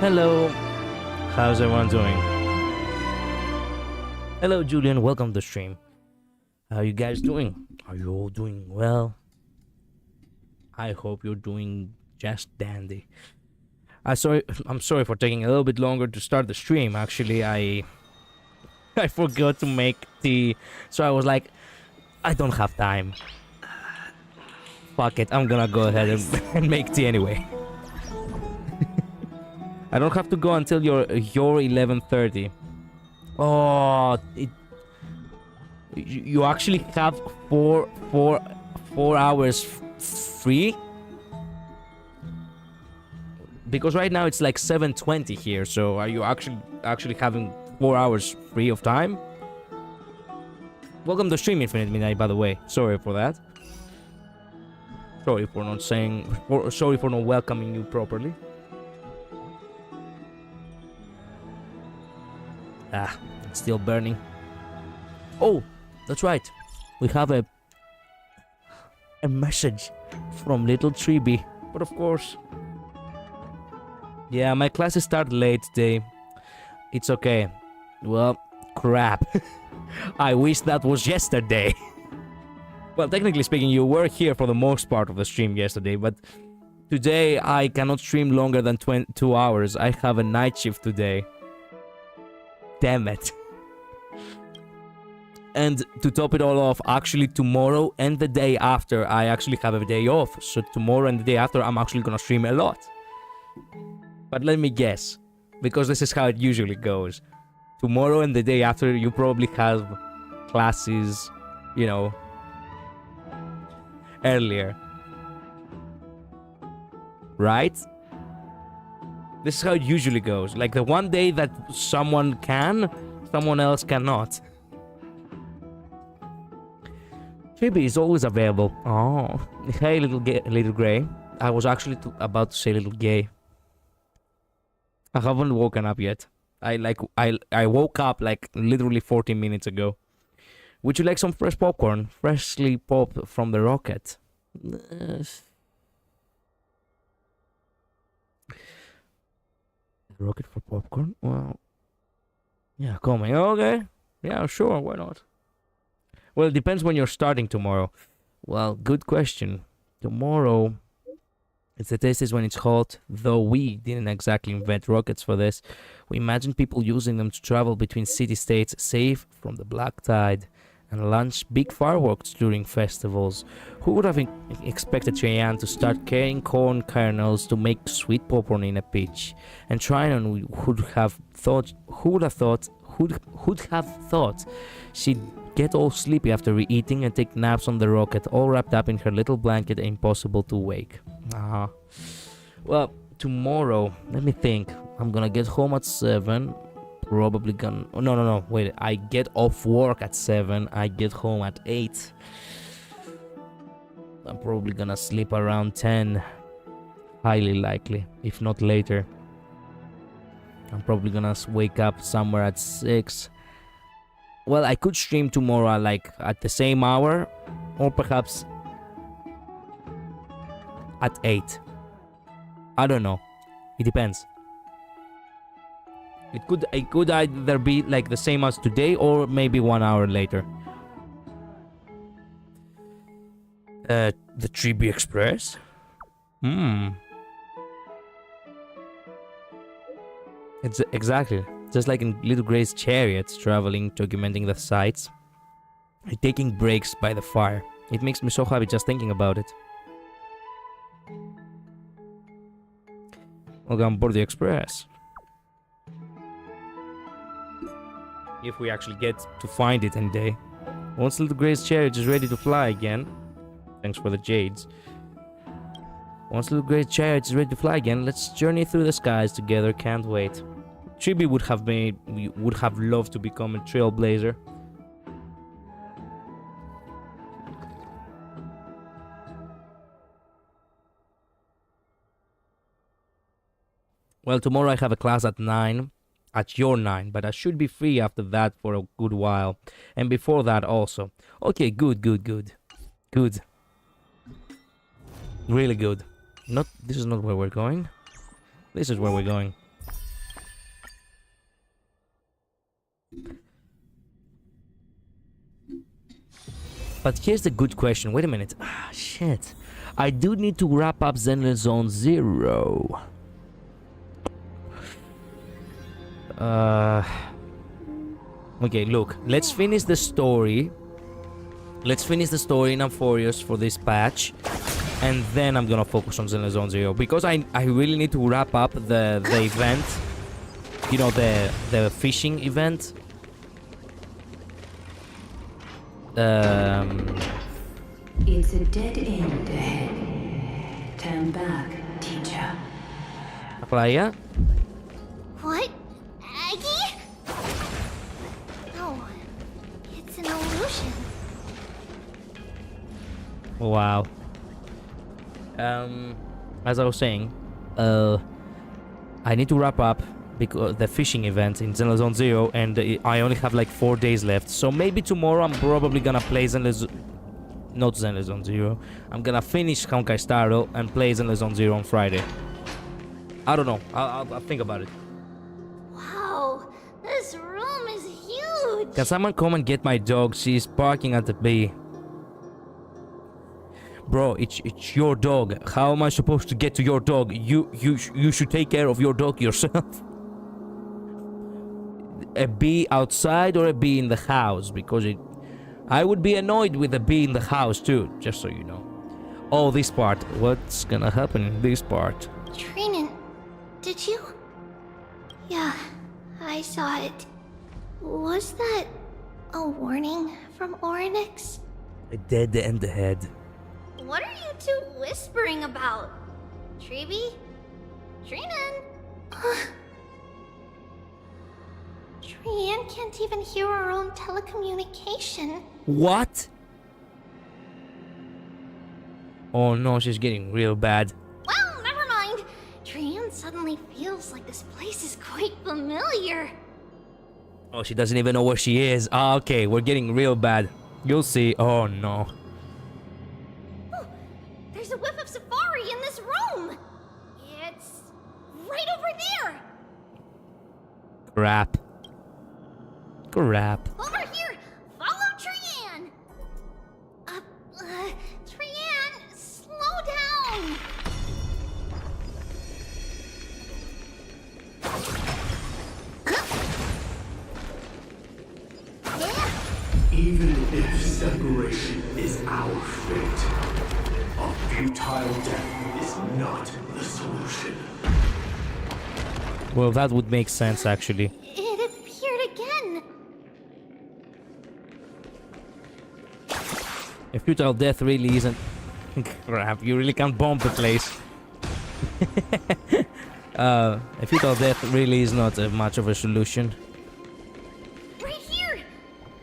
Hello, how's everyone doing? Hello, Julian, welcome to the stream. How you guys doing? Are you all doing well? I hope you're doing just dandy. I'm sorry for taking a little bit longer to start the stream. Actually, I forgot to make tea, so I was like, I don't have time. Fuck it, I'm gonna go ahead and make tea anyway. I don't have to go until your 11:30. Oh, you actually have four hours free? Because right now it's like 7:20 here, so are you actually having 4 hours free of time? Welcome to Stream Infinite Midnight, by the way. Sorry for that. Sorry for not welcoming you properly. Ah, it's still burning. Oh, that's right. We have a message from little Tribbie. But of course... Yeah, my classes start late today. It's okay. Well, crap. I wish that was yesterday. Well, technically speaking, you were here for the most part of the stream yesterday, but today I cannot stream longer than 2 hours. I have a night shift today. Damn it. And to top it all off, actually tomorrow and the day after, I actually have a day off. So tomorrow and the day after, I'm actually gonna stream a lot. But let me guess, because this is how it usually goes. Tomorrow and the day after, you probably have classes, you know, earlier. Right? This is how it usually goes. Like the one day that someone can, someone else cannot. Tribbie is always available. Oh, hey, little grey. I was actually about to say little gay. I haven't woken up yet. I woke up like literally 40 minutes ago. Would you like some fresh popcorn? Freshly popped from the rocket. Rocket for popcorn? Well, yeah, coming. Okay. Yeah, sure, why not? Well, it depends when you're starting tomorrow. Well, good question. Tomorrow, it's the test is when it's hot, though we didn't exactly invent rockets for this. We imagine people using them to travel between city-states safe from the black tide and launch big fireworks during festivals. Who would have expected Cheyenne to start carrying corn kernels to make sweet popcorn in a pitch? And Trinon would have thought she'd get all sleepy after eating and take naps on the rocket, all wrapped up in her little blanket, impossible to wake. Well, tomorrow, let me think. I'm gonna get home at 7. Probably gonna... Oh, no, wait. I get off work at 7. I get home at 8. I'm probably gonna sleep around 10. Highly likely, if not later. I'm probably gonna wake up somewhere at 6. Well, I could stream tomorrow like at the same hour, or perhaps at 8. I don't know. It depends. It could either be like the same as today or maybe 1 hour later. The Tribbie Express? It's exactly just like in Little Grey's chariots, traveling, documenting the sights, and taking breaks by the fire. It makes me so happy just thinking about it. Welcome on board the Express. If we actually get to find it any day. Once Little Grey's chariot is ready to fly again. Thanks for the jades. Once Little Grey's chariot is ready to fly again, let's journey through the skies together. Can't wait. Tribbie would have loved to become a trailblazer. Well, tomorrow I have a class at 9. At your 9, but I should be free after that for a good while. And before that also. Okay, good. Good. Really good. This is not where we're going. This is where we're going. But here's the good question. Wait a minute. Ah, shit. I do need to wrap up Zenless Zone 0. Okay, look. Let's finish the story. Let's finish the story in Amphorius for this patch. And then I'm gonna focus on Zenless Zone 0. Because I really need to wrap up the event. You know, the fishing event. It's a dead end ahead. Turn back, teacher. Playa? What? Aggie? No. It's an illusion. Wow. As I was saying, I need to wrap up because the fishing event in Zenless Zone 0, and I only have like 4 days left. So maybe tomorrow I'm probably gonna play not Zenless Zone 0. I'm gonna finish Honkai Star Rail and play Zenless Zone 0 on Friday. I don't know. I'll think about it. Wow, this room is huge. Can someone come and get my dog? She's barking at the bee. Bro, it's your dog. How am I supposed to get to your dog? You should take care of your dog yourself. A bee outside or a bee in the house? Because I would be annoyed with a bee in the house too, just so you know. Oh, this part. What's gonna happen in this part? Trinan, did you? Yeah, I saw it. Was that a warning from Oryx? A dead end ahead. What are you two whispering about? Tribbie? Trinan? Trian can't even hear our own telecommunication. What? Oh no, she's getting real bad. Well, never mind. Trian suddenly feels like this place is quite familiar. Oh, she doesn't even know where she is. Ah, okay, we're getting real bad. You'll see. Oh no. Oh, there's a whiff of safari in this room. It's right over there. Crap. Crap. Over here. Follow Trian. Trian, slow down. Even if separation is our fate, a futile death is not the solution. Well, that would make sense, actually. It appeared again. A futile death really isn't... Crap, you really can't bomb the place. A futile death really is not much of a solution. Right here.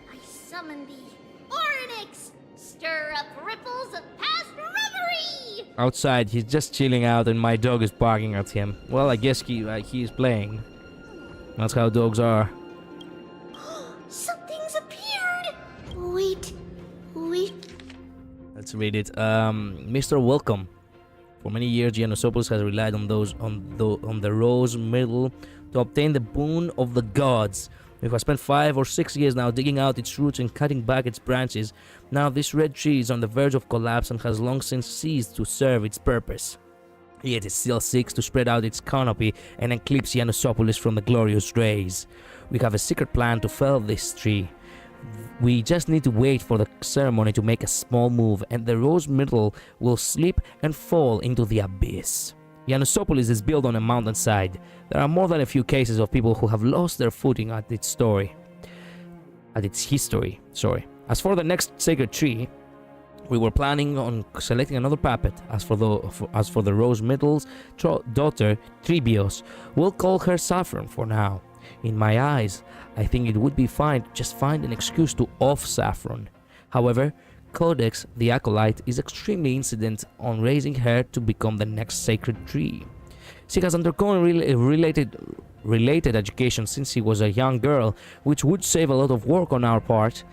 I summon thee. Oryx, stir up ripples of past reverie. Outside, he's just chilling out and my dog is barking at him. Well, I guess he's playing. That's how dogs are. Something's appeared. Wait. Let's read it. Mr. Welcome. For many years, Giannosopoulos has relied on the rose myrtle to obtain the boon of the gods. It has spent 5 or 6 years now digging out its roots and cutting back its branches. Now this red tree is on the verge of collapse and has long since ceased to serve its purpose. Yet it still seeks to spread out its canopy and eclipse Giannosopoulos from the glorious rays. We have a secret plan to fell this tree. We just need to wait for the ceremony to make a small move, and the rose myrtle will slip and fall into the abyss. Giannosopoulos is built on a mountainside. There are more than a few cases of people who have lost their footing at its history. As for the next sacred tree, we were planning on selecting another puppet. As for the rose myrtle's daughter, Tribbie, we'll call her Saffron for now. In my eyes, I think it would be fine to just find an excuse to off Saffron. However, Codex, the acolyte, is extremely insistent on raising her to become the next sacred tree. She has undergone related education since she was a young girl, which would save a lot of work on our part.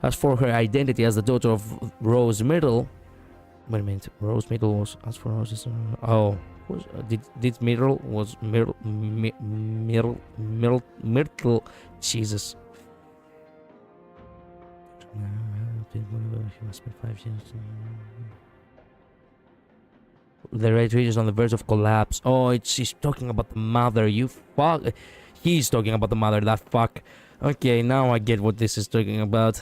As for her identity as the daughter of Rose Myrtle... Wait a minute, Rose Myrtle was... As for Rose... Oh... Did Myrtle was Myrtle Jesus. He must spend 5 years. The red tree is on the verge of collapse. Oh, she's talking about the mother. You fuck. He's talking about the mother. That fuck. Okay, now I get what this is talking about.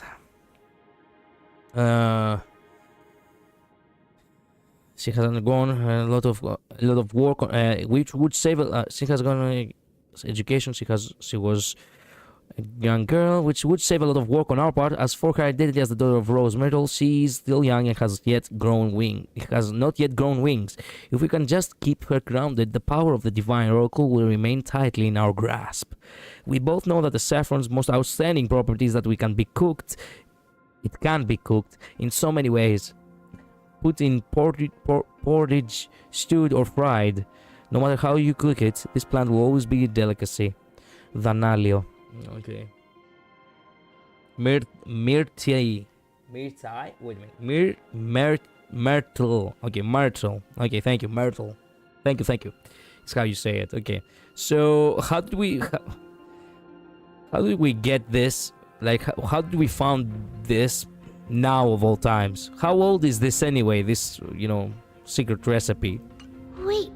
She has undergone a lot of work, which would save. She has gone education. She was a young girl, which would save a lot of work on our part. As for her identity as the daughter of Rose Myrtle, she is still young and has not yet grown wings. If we can just keep her grounded, the power of the divine oracle will remain tightly in our grasp. We both know that the saffron's most outstanding property is that it can be cooked in so many ways. Put in porridge, stewed or fried. No matter how you cook it, this plant will always be a delicacy. Vanalio. Okay. Myrtle. Wait a minute. Myrtle. Okay, Myrtle. Okay, thank you, Myrtle. Thank you. It's how you say it. Okay. So how did we get this? Like, how did we found this now of all times? How old is this anyway? This, secret recipe. Wait,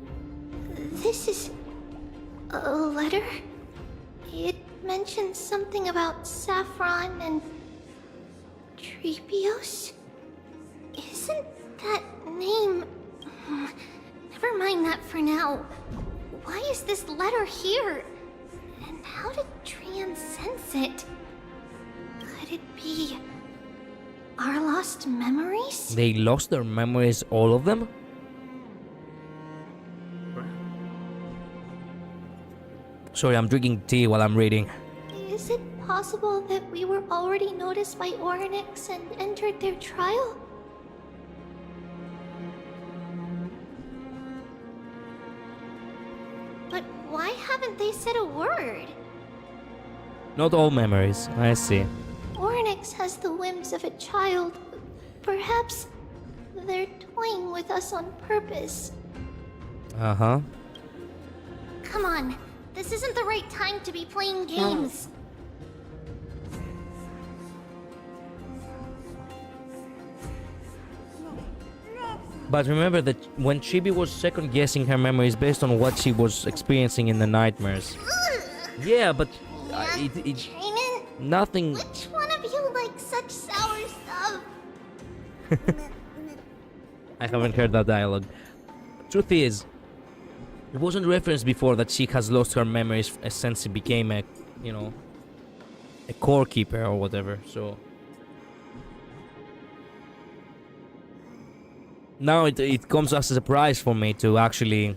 this is a letter? It mentions something about saffron and Tribbios? Isn't that name... Never mind that for now. Why is this letter here? And how did Trian sense it? Could it be our lost memories? They lost their memories, all of them? Sorry, I'm drinking tea while I'm reading. Is it possible that we were already noticed by Orynyx and entered their trial? But why haven't they said a word? Not all memories, I see. Orynyx has the whims of a child. Perhaps they're toying with us on purpose. Uh-huh. Come on, this isn't the right time to be playing games. But remember that when Tribbie was second-guessing her memories based on what she was experiencing in the nightmares. Yeah, but Trinan, nothing... which one of you likes such sour stuff? I haven't heard that dialogue. Truth is, it wasn't referenced before that she has lost her memories since she became a core keeper or whatever, so... Now it comes as a surprise for me to actually,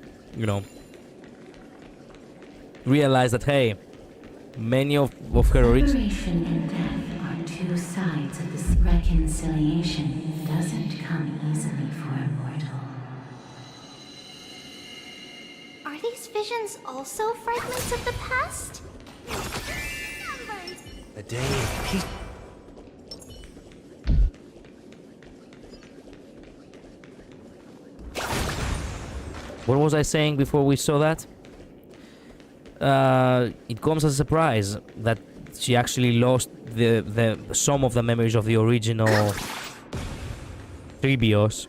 realize that, hey, many of her origins... Liberation and death are two sides of this reconciliation. Doesn't come easily for a mortal. Are these visions also fragments of the past? A day of peace. What was I saying before we saw that? It comes as a surprise that she actually lost the some of the memories of the original Tribbios.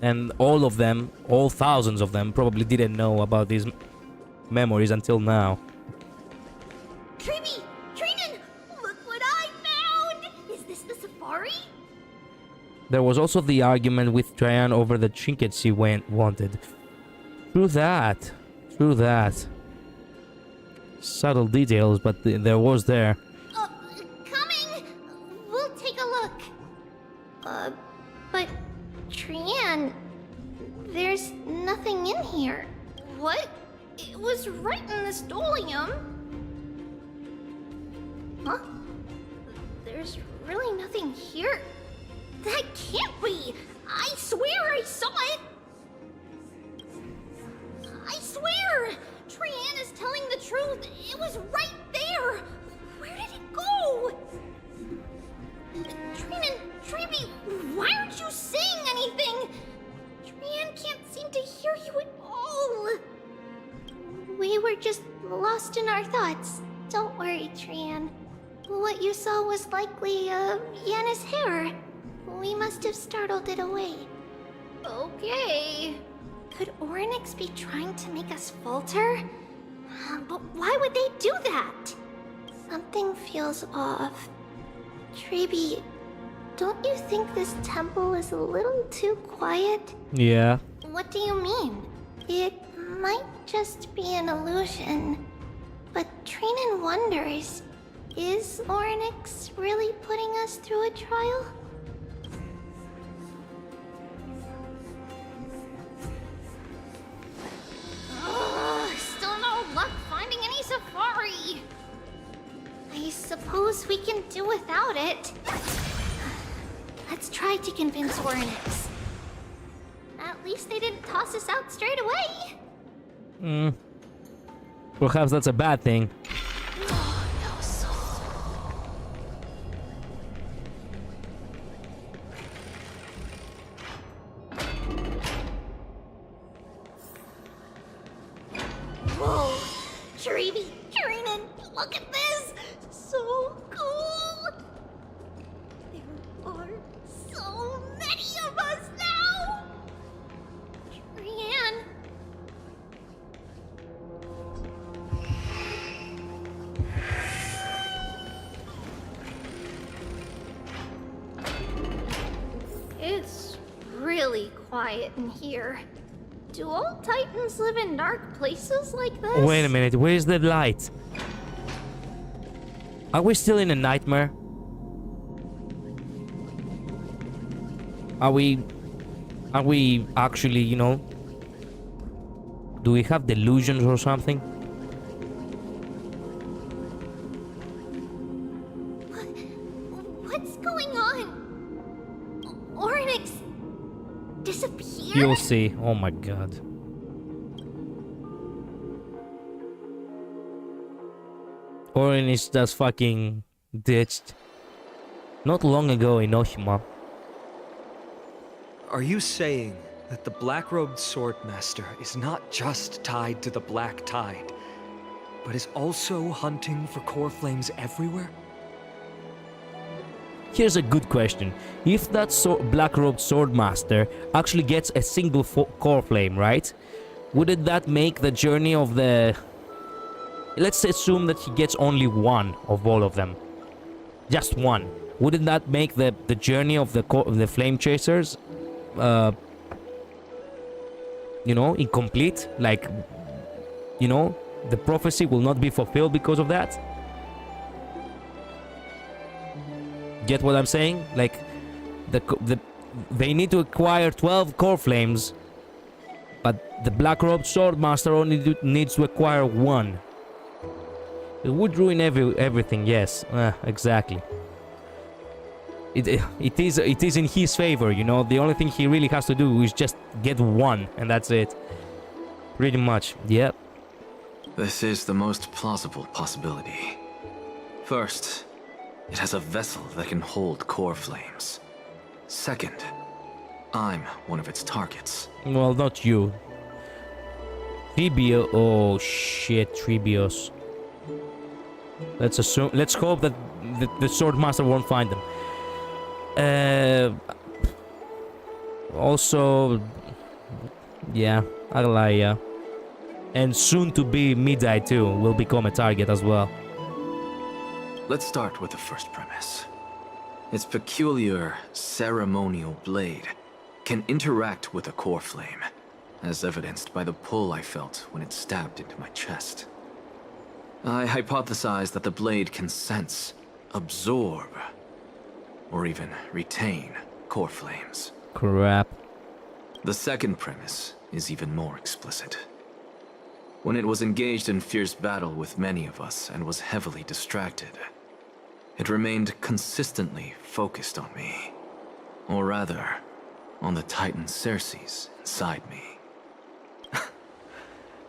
And all of them, all thousands of them, probably didn't know about these memories until now. Tribbie! Trinan! Look what I found! Is this the safari? There was also the argument with Trian over the trinkets she wanted. True that. Subtle details, but there was there. Coming! We'll take a look. But Trian, there's nothing in here. What? It was right in the stolium. Huh? There's really nothing here. That can't be! I swear I saw it! I swear! Trian is telling the truth. It was right there. Where did it go? Trinan, Tribbie, why aren't you saying anything? Trian can't seem to hear you at all. We were just lost in our thoughts. Don't worry, Trian. what you saw was likely, Yana's hair. We must have startled it away. Okay. Could Oryx be trying to make us falter? But why would they do that? Something feels off. Tribbie, don't you think this temple is a little too quiet? Yeah. What do you mean? It might just be an illusion. But Trinan wonders, is Oryx really putting us through a trial? Still no luck finding any safari. I suppose we can do without it. Let's try to convince Oryx. At least they didn't toss us out straight away. Perhaps that's a bad thing. Whoa, Tribbie, Trinan, look at this! So cool! There are so many of us now! Trian. It's really quiet in here. Do all Titans live in dark places like this? Wait a minute, where's the light? Are we still in a nightmare? Are we actually, you know? Do we have delusions or something? What's going on? Oryx disappeared? You'll see. Oh my god. Orin is just fucking ditched. Not long ago in Oshima. Are you saying that the black-robed swordmaster is not just tied to the Black Tide, but is also hunting for core flames everywhere? Here's a good question. If that black-robed swordmaster actually gets a single core flame, right? Wouldn't that make the journey of the... Let's assume that he gets only one of all of them. Just one. Wouldn't that make the journey of the flame chasers, you know, incomplete? Like, you know, the prophecy will not be fulfilled because of that? Get what I'm saying? Like, they need to acquire 12 core flames, but the black-robed swordmaster only needs to acquire one. It would ruin everything, yes. Exactly. It is in his favor, you know. The only thing he really has to do is just get one, and that's it. Pretty much, yep. This is the most plausible possibility. First, it has a vessel that can hold core flames. Second, I'm one of its targets. Well, not you. Tribbie. Oh shit, Tribbios. Let's hope that the swordmaster won't find them. Also, yeah, Aglaya, and soon to be Midai too will become a target as well. Let's start with the first premise. Its peculiar ceremonial blade can interact with a core flame, as evidenced by the pull I felt when it stabbed into my chest. I hypothesized that the blade can sense, absorb, or even retain core flames. Crap. The second premise is even more explicit. When it was engaged in fierce battle with many of us and was heavily distracted, it remained consistently focused on me. Or rather, on the Titan Circes inside me.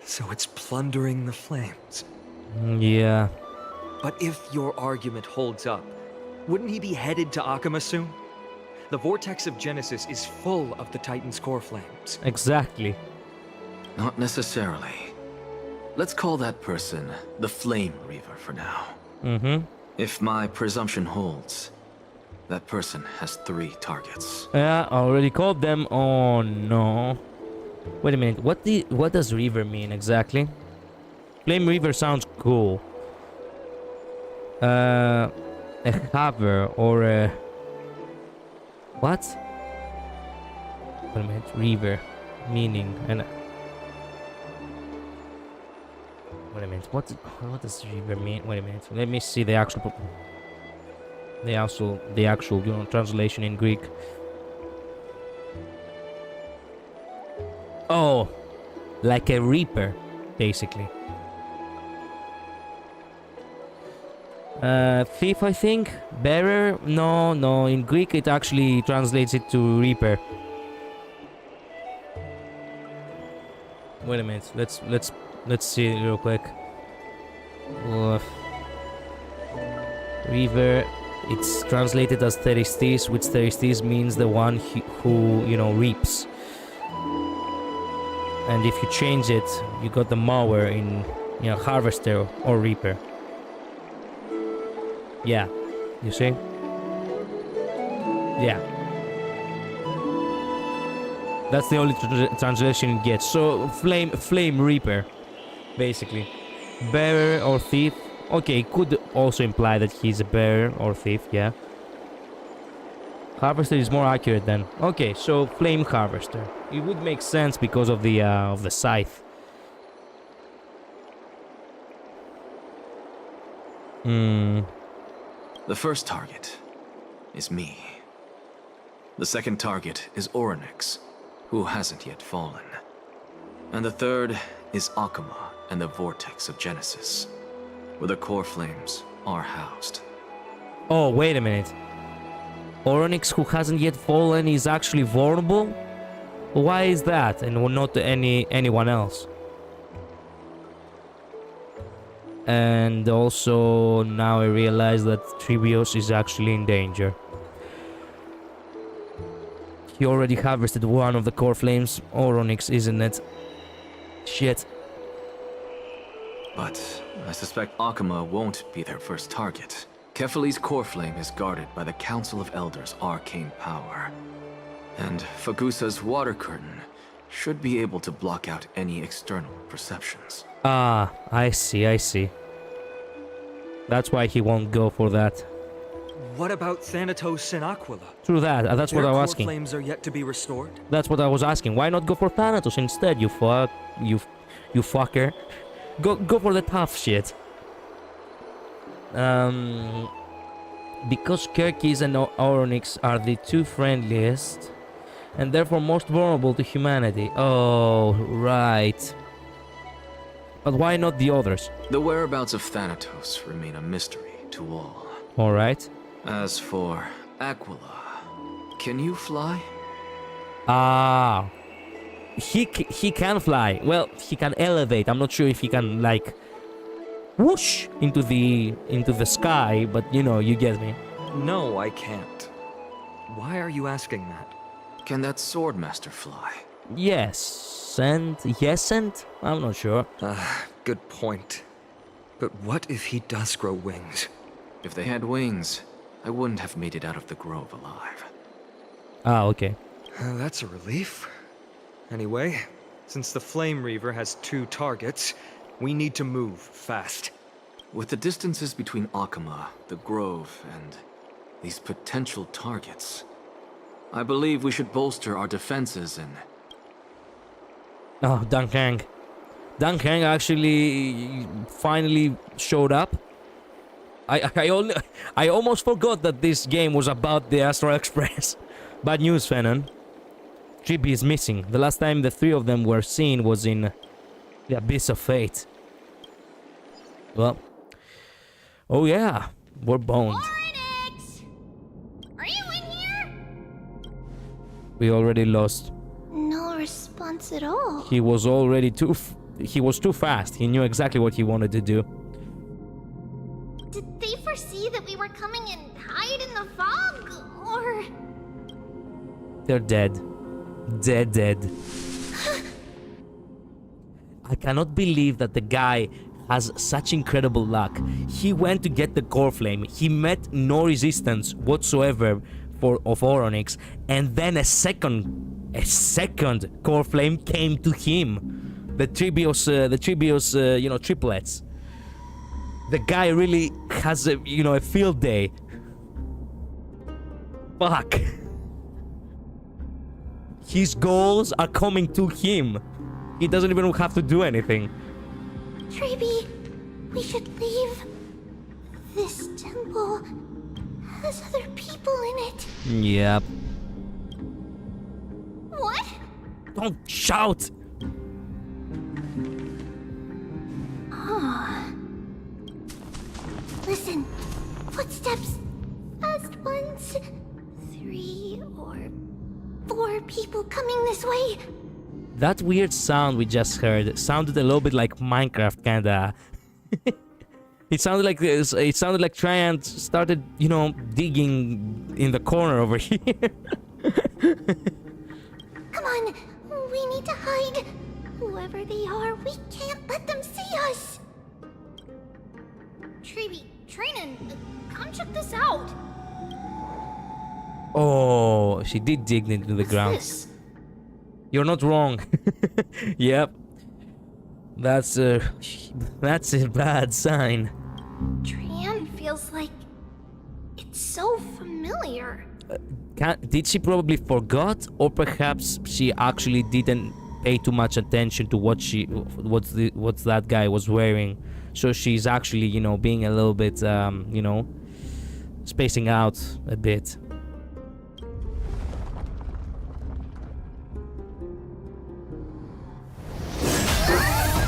So it's plundering the flames. Yeah. But if your argument holds up, wouldn't he be headed to Akama soon? The vortex of Genesis is full of the Titan's core flames. Exactly. Not necessarily. Let's call that person the Flame Reaver for now. Mm-hmm. If my presumption holds, that person has 3 targets. Yeah, I already called them. Oh no. Wait a minute. What does river mean exactly? Flame river sounds cool. A hover or a what? Wait a minute. River meaning and wait a minute. What does river mean? Wait a minute. Let me see the actual translation in Greek. Oh, like a reaper, basically. Thief, I think. Bearer? No. In Greek, it actually translates it to reaper. Wait a minute. Let's see it real quick. Reaver. It's translated as Theristis, which Theristis means the one who reaps. And if you change it, you got the mower in, harvester or reaper. Yeah, you see? Yeah. That's the only translation it gets. So, flame reaper, basically. Bearer or thief. Okay, could also imply that he's a bearer or thief, yeah. Harvester is more accurate then. Okay, so flame harvester. It would make sense because of the scythe. The first target is me. The second target is Orynyx, who hasn't yet fallen. And the third is Akuma and the Vortex of Genesis, where the core flames are housed. Oh, wait a minute. Orynyx, who hasn't yet fallen, is actually vulnerable? Why is that, and not anyone else? And also, now I realize that Tribbie is actually in danger. He already harvested one of the core flames. Orynyx, isn't it? Shit. But I suspect Akuma won't be their first target. Kefali's core flame is guarded by the Council of Elders' arcane power. And Fagusa's water curtain should be able to block out any external perceptions. Ah, I see. That's why he won't go for that. What about Thanatos and Aquila? True that, that's what I was asking. Their core flames are yet to be restored? That's what I was asking. Why not go for Thanatos instead, you fucker? Go for the tough shit. Because Kirkis and Orynyx are the 2 friendliest, and therefore most vulnerable to humanity. Oh, right. But why not the others? The whereabouts of Thanatos remain a mystery to all. Alright. As for Aquila, can you fly? Ah. He can fly. Well, he can elevate. I'm not sure if he can, like, whoosh into the sky, but you get me. No, I can't. Why are you asking that? Can that Swordmaster fly? Yes, and I'm not sure. Good point. But what if he does grow wings? If they had wings, I wouldn't have made it out of the grove alive. Ah, okay. That's a relief. Anyway, since the Flame Reaver has 2 targets, we need to move fast. With the distances between Akuma, the grove, and these potential targets, I believe we should bolster our defenses and... Oh, Dunkang. Dunkang actually finally showed up. I almost forgot that this game was about the Astral Express. Bad news, Fenon. Tribbie is missing. The last time the 3 of them were seen was in the Abyss of Fate. Well, oh yeah, we're boned. Orynyx! Are you in here? We already lost. No response at all. He was already he was too fast. He knew exactly what he wanted to do. Did they foresee that we were coming and hide in the fog? Or... They're dead. Dead. I cannot believe that the guy has such incredible luck. He went to get the core flame. He met no resistance whatsoever of Oronix, and then a second core flame came to him. The Tribbios, triplets. The guy really has a field day. Fuck. His goals are coming to him. He doesn't even have to do anything. Tribbie, we should leave. This temple has other people in it. Yep. What? Don't shout! Oh. Listen, footsteps. Fast ones. 3 or 4 people coming this way. That weird sound we just heard sounded a little bit like Minecraft, kinda. It sounded like this. It sounded like Triant started, digging in the corner over here. Come on, we need to hide. Whoever they are, we can't let them see us. Tribbie, Trinan, come check this out. Oh, she did dig into the ground. This? You're not wrong. Yep. That's a bad sign. Trian feels like it's so familiar. Did she probably forgot, or perhaps she actually didn't pay too much attention to what that guy was wearing? So she's actually, being a little bit, spacing out a bit.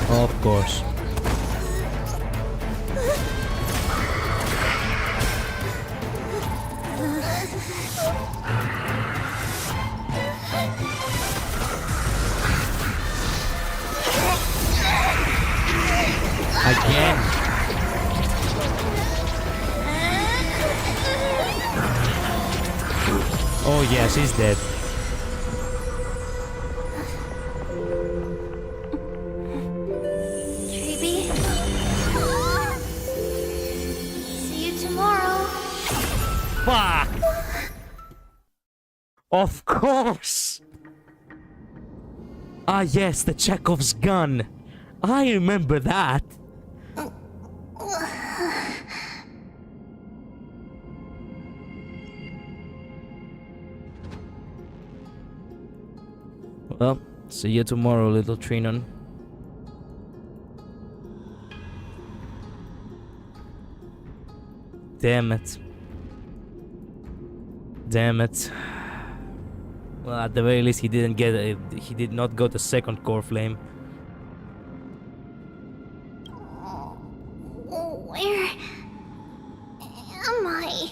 Of course. Again. Oh yes, he's dead. Tribbie. See you tomorrow. Fuck! Of course! Ah yes, the Chekhov's gun. I remember that. Well, see you tomorrow, little Trinon. Damn it. Damn it. Well, at the very least, he didn't get it. He did not got a second core flame. Where am I?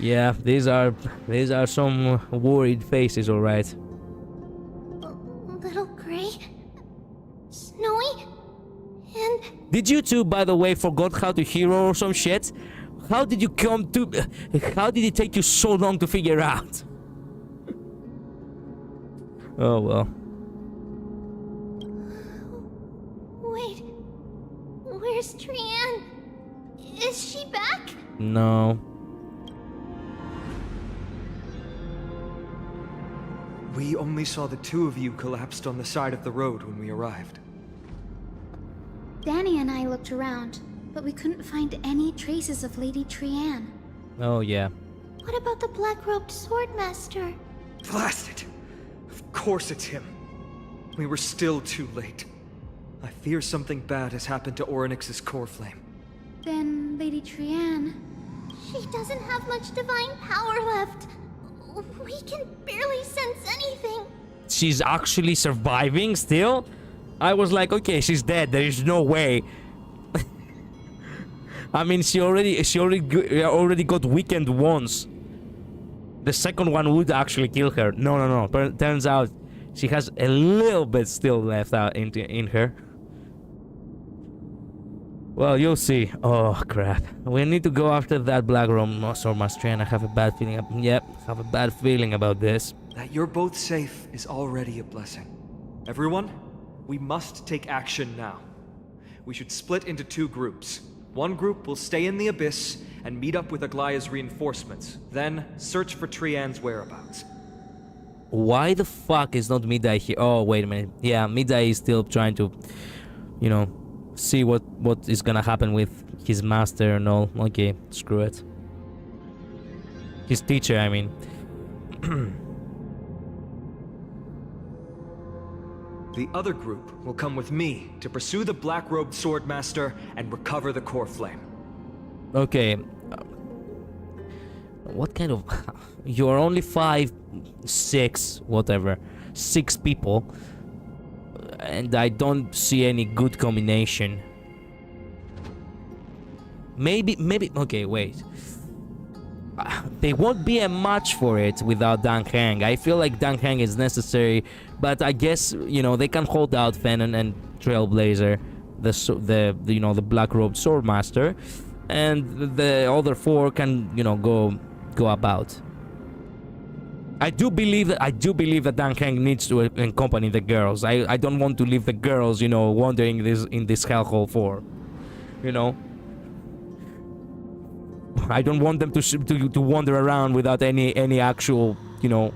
Yeah, these are some worried faces, all right. Little gray, snowy, and Did you two, by the way, forgot how to hero or some shit? How did you come to? How did it take you so long to figure out? Oh well. wait, where's Trian? Is she back? No. We only saw the two of you collapsed on the side of the road when we arrived. Danny and I looked around, but we couldn't find any traces of Lady Trian. Oh yeah. What about the black-robed swordmaster? Blast it! Of course it's him. We were still too late. I fear something bad has happened to Oronix's core flame. Then Lady Trian... She doesn't have much divine power left. We can barely sense anything. She's actually surviving still? I was like, okay, she's dead. There is no way. I mean, she already got weakened once. The second one would actually kill her. No. But turns out she has a little bit still left out in her. Well, you'll see. Oh crap! We need to go after that black swordmaster, and I have a bad feeling. Have a bad feeling about this. That you're both safe is already a blessing. Everyone, we must take action now. we should split into 2 groups. One group will stay in the Abyss and meet up with Aglaya's reinforcements, then search for Trian's whereabouts. Why the fuck is not Midai here? Oh, wait a minute. Yeah, Midai is still trying to, you know, see what is gonna happen with his master and all. Okay, screw it. His teacher, I mean. The other group will come with me to pursue the black-robed swordmaster and recover the core flame. Okay. What kind of... You're only 5, 6, whatever. 6 people. And I don't see any good combination. Maybe... Okay, wait. They won't be a match for it without Dan Heng. I feel like Dan Heng is necessary, but I guess, you know, they can hold out Venom and Trailblazer, the black robed swordmaster, and the other 4 can, you know, go about. I do believe that Dan Heng needs to accompany the girls. I don't want to leave the girls, you know, wandering in this hellhole for, you know. I don't want them to wander around without any actual, you know,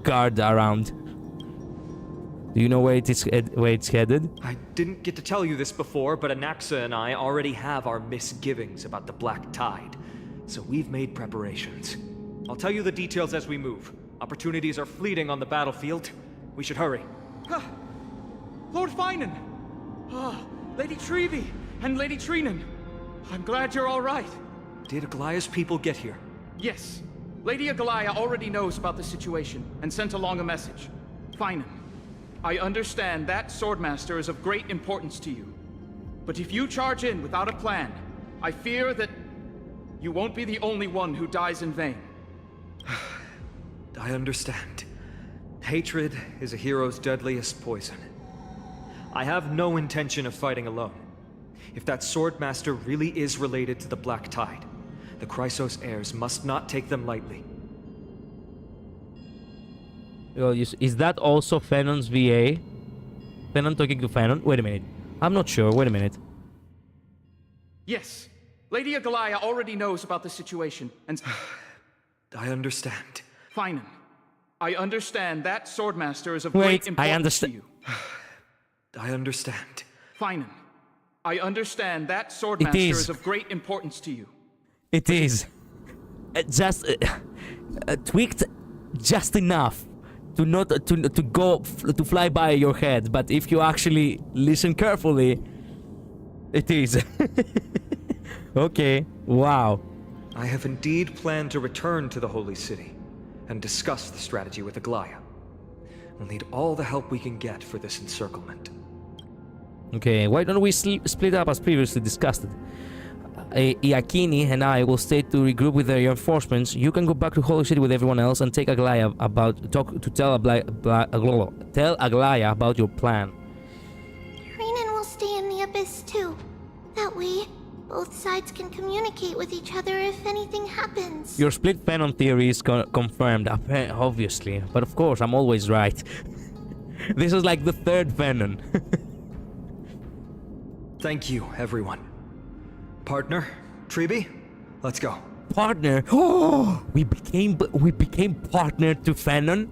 guard around. Do you know where it's headed? I didn't get to tell you this before, but Anaxa and I already have our misgivings about the Black Tide, so we've made preparations. I'll tell you the details as we move. Opportunities are fleeting on the battlefield. We should hurry. Lord Finan! Lady Tribbie and Lady Trinan. I'm glad you're all right. Did Aglaya's people get here? Yes. Lady Aglaya already knows about the situation and sent along a message. Finan, I understand that Swordmaster is of great importance to you. But if you charge in without a plan, I fear that you won't be the only one who dies in vain. I understand. Hatred is a hero's deadliest poison. I have no intention of fighting alone. If that Swordmaster really is related to the Black Tide, the Chrysos heirs must not take them lightly. Well, is that also Fenon's VA? Fenon talking to Fenon? Wait a minute. I'm not sure. Wait a minute. Yes. Lady Aglaya already knows about the situation and... I understand. Finan, I understand that Swordmaster is of great importance to you. I understand. Finan, I understand that Swordmaster is of great importance to you. It is. Just tweaked just enough to not to fly by your head, but if you actually listen carefully, it is. Okay. Wow. I have indeed planned to return to the Holy City and discuss the strategy with Aglaya. We'll need all the help we can get for this encirclement. Okay, why don't we split up as previously discussed? Iakini and I will stay to regroup with the reinforcements. You can go back to Holy City with everyone else and take Aglaya tell Aglaya about your plan. Renan will stay in the Abyss too. That way, both sides can communicate with each other if anything happens. Your split Venom theory is confirmed, obviously. But of course, I'm always right. This is like the 3rd Venom. Thank you, everyone. Partner, Tribbie, let's go. Partner? Oh, we became partner to Fenon?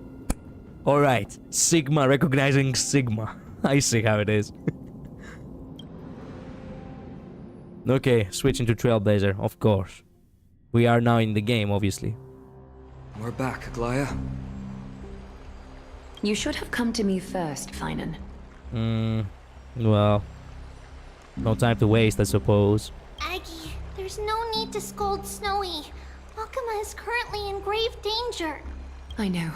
Alright, Sigma recognizing Sigma. I see how it is. Okay, switching to Trailblazer, of course. We are now in the game, obviously. We're back, Aglaya. You should have come to me first, Finan. Well... no time to waste, I suppose. Aggie, there's no need to scold Snowy. Akuma is currently in grave danger. I know.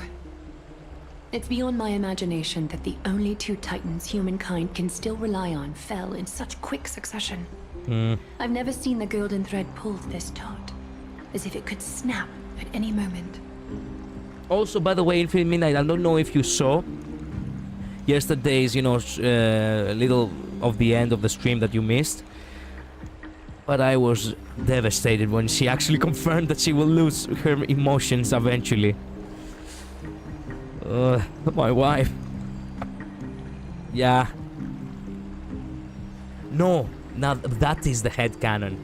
It's beyond my imagination that the only 2 titans humankind can still rely on fell in such quick succession. I've never seen the golden thread pulled this taut, as if it could snap at any moment. Also, by the way, Infinite Midnight, I don't know if you saw yesterday's, you know, little of the end of the stream that you missed. But I was devastated when she actually confirmed that she will lose her emotions eventually. My wife. Yeah. No, now that is the headcanon.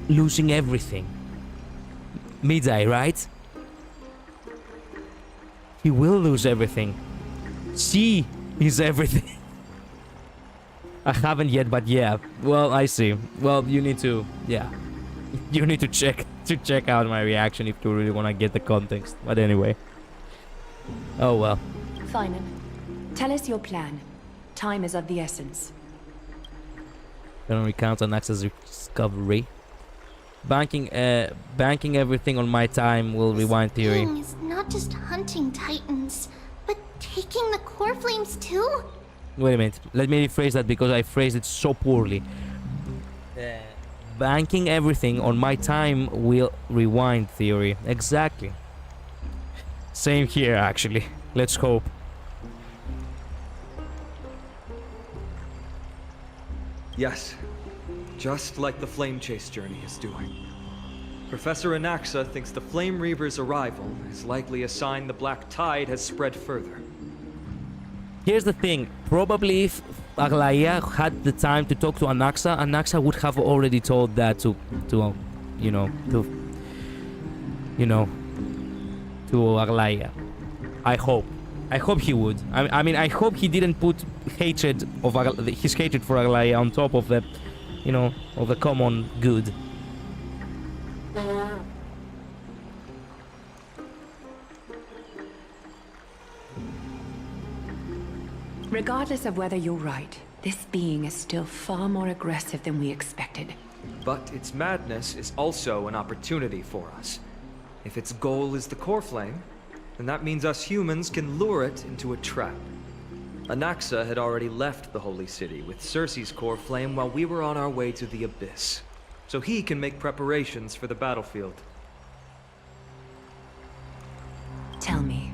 Losing everything. Midai, right? He will lose everything. She is everything. I haven't yet, but yeah. Well, I see. Well, you need to, yeah. You need to check out my reaction if you really want to get the context. But anyway. Oh well. Finan, tell us your plan. Time is of the essence. Don't recount on access discovery. Banking everything on my time will rewind theory. This thing is not just hunting titans, but taking the core flames too? Wait a minute. Let me rephrase that because I phrased it so poorly. Banking everything on my time will rewind theory. Exactly. Same here, actually. Let's hope. Yes. Just like the Flame Chase journey is doing. Professor Anaxa thinks the Flame Reaver's arrival is likely a sign the Black Tide has spread further. Here's the thing. Probably if Aglaia had the time to talk to Anaxa, Anaxa would have already told that to Aglaia. I hope he would. I mean, I hope he didn't put hatred of his hatred for Aglaia on top of the, of the common good. Regardless of whether you're right, this being is still far more aggressive than we expected. But its madness is also an opportunity for us. If its goal is the core flame, then that means us humans can lure it into a trap. Anaxa had already left the Holy City with Cersei's core flame while we were on our way to the Abyss. So he can make preparations for the battlefield. Tell me,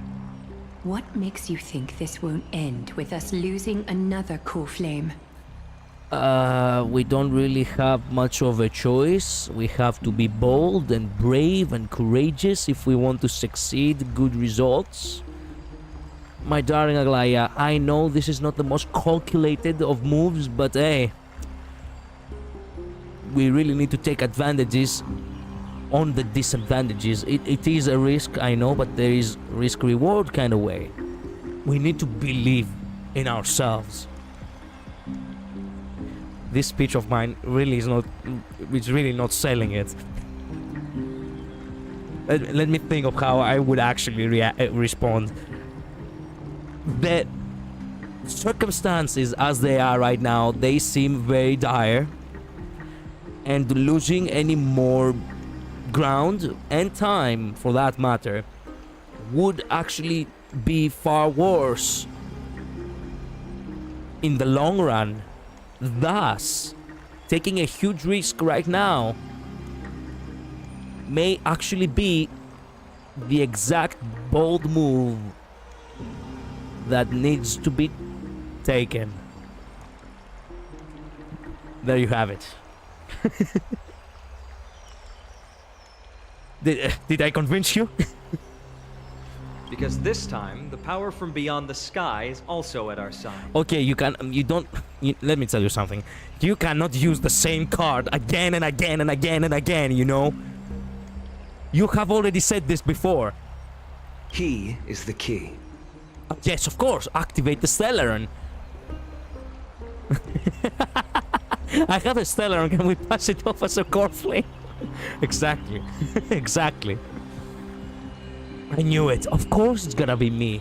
what makes you think this won't end with us losing another core flame? We don't really have much of a choice. We have to be bold and brave and courageous if we want to succeed good results. My darling Aglaia, I know this is not the most calculated of moves, but hey, we really need to take advantages on the disadvantages. It is a risk, I know, but there is risk-reward kind of way. We need to believe in ourselves. This speech of mine really is not, it's really not selling it. Let me think of how I would actually respond. The circumstances as they are right now, they seem very dire. And losing any more ground and time, for that matter, would actually be far worse in the long run. Thus, taking a huge risk right now may actually be the exact bold move that needs to be taken. There you have it. Did I convince you? Because this time, the power from beyond the sky is also at our side. Okay, let me tell you something. You cannot use the same card again and again and again and again, you know? You have already said this before. He is the key. Yes, of course. Activate the Stellaron. I have a Stellaron. Can we pass it off as a core flame? Exactly. Exactly. I knew it. Of course it's gonna be me.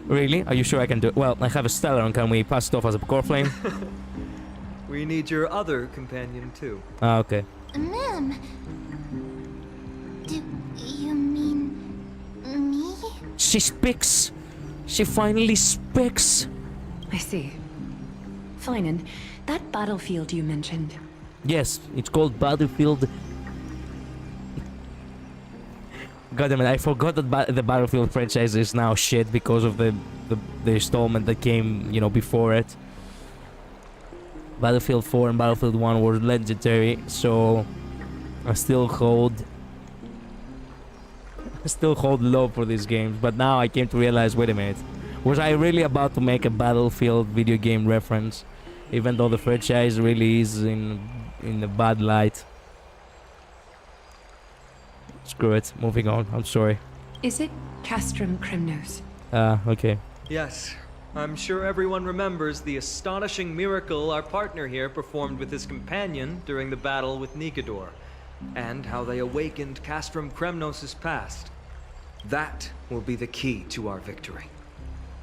Really? Are you sure I can do it? Well, I have a Stellaron. Can we pass it off as a core flame? We need your other companion too. Ah, okay. Ma'am, do you mean me? She speaks. She finally speaks. I see. Finan, that battlefield you mentioned. Yes, it's called Battlefield. God damn it, I forgot that the Battlefield franchise is now shit because of the installment that came, before it. Battlefield 4 and Battlefield 1 were legendary, so I still hold love for these games. But now I came to realize, wait a minute, was I really about to make a Battlefield video game reference? Even though the franchise really is in a bad light. Screw it. Moving on. I'm sorry. Is it Castrum Kremnos? Okay. Yes, I'm sure everyone remembers the astonishing miracle our partner here performed with his companion during the battle with Nikodor, and how they awakened Castrum Kremnos' past. That will be the key to our victory.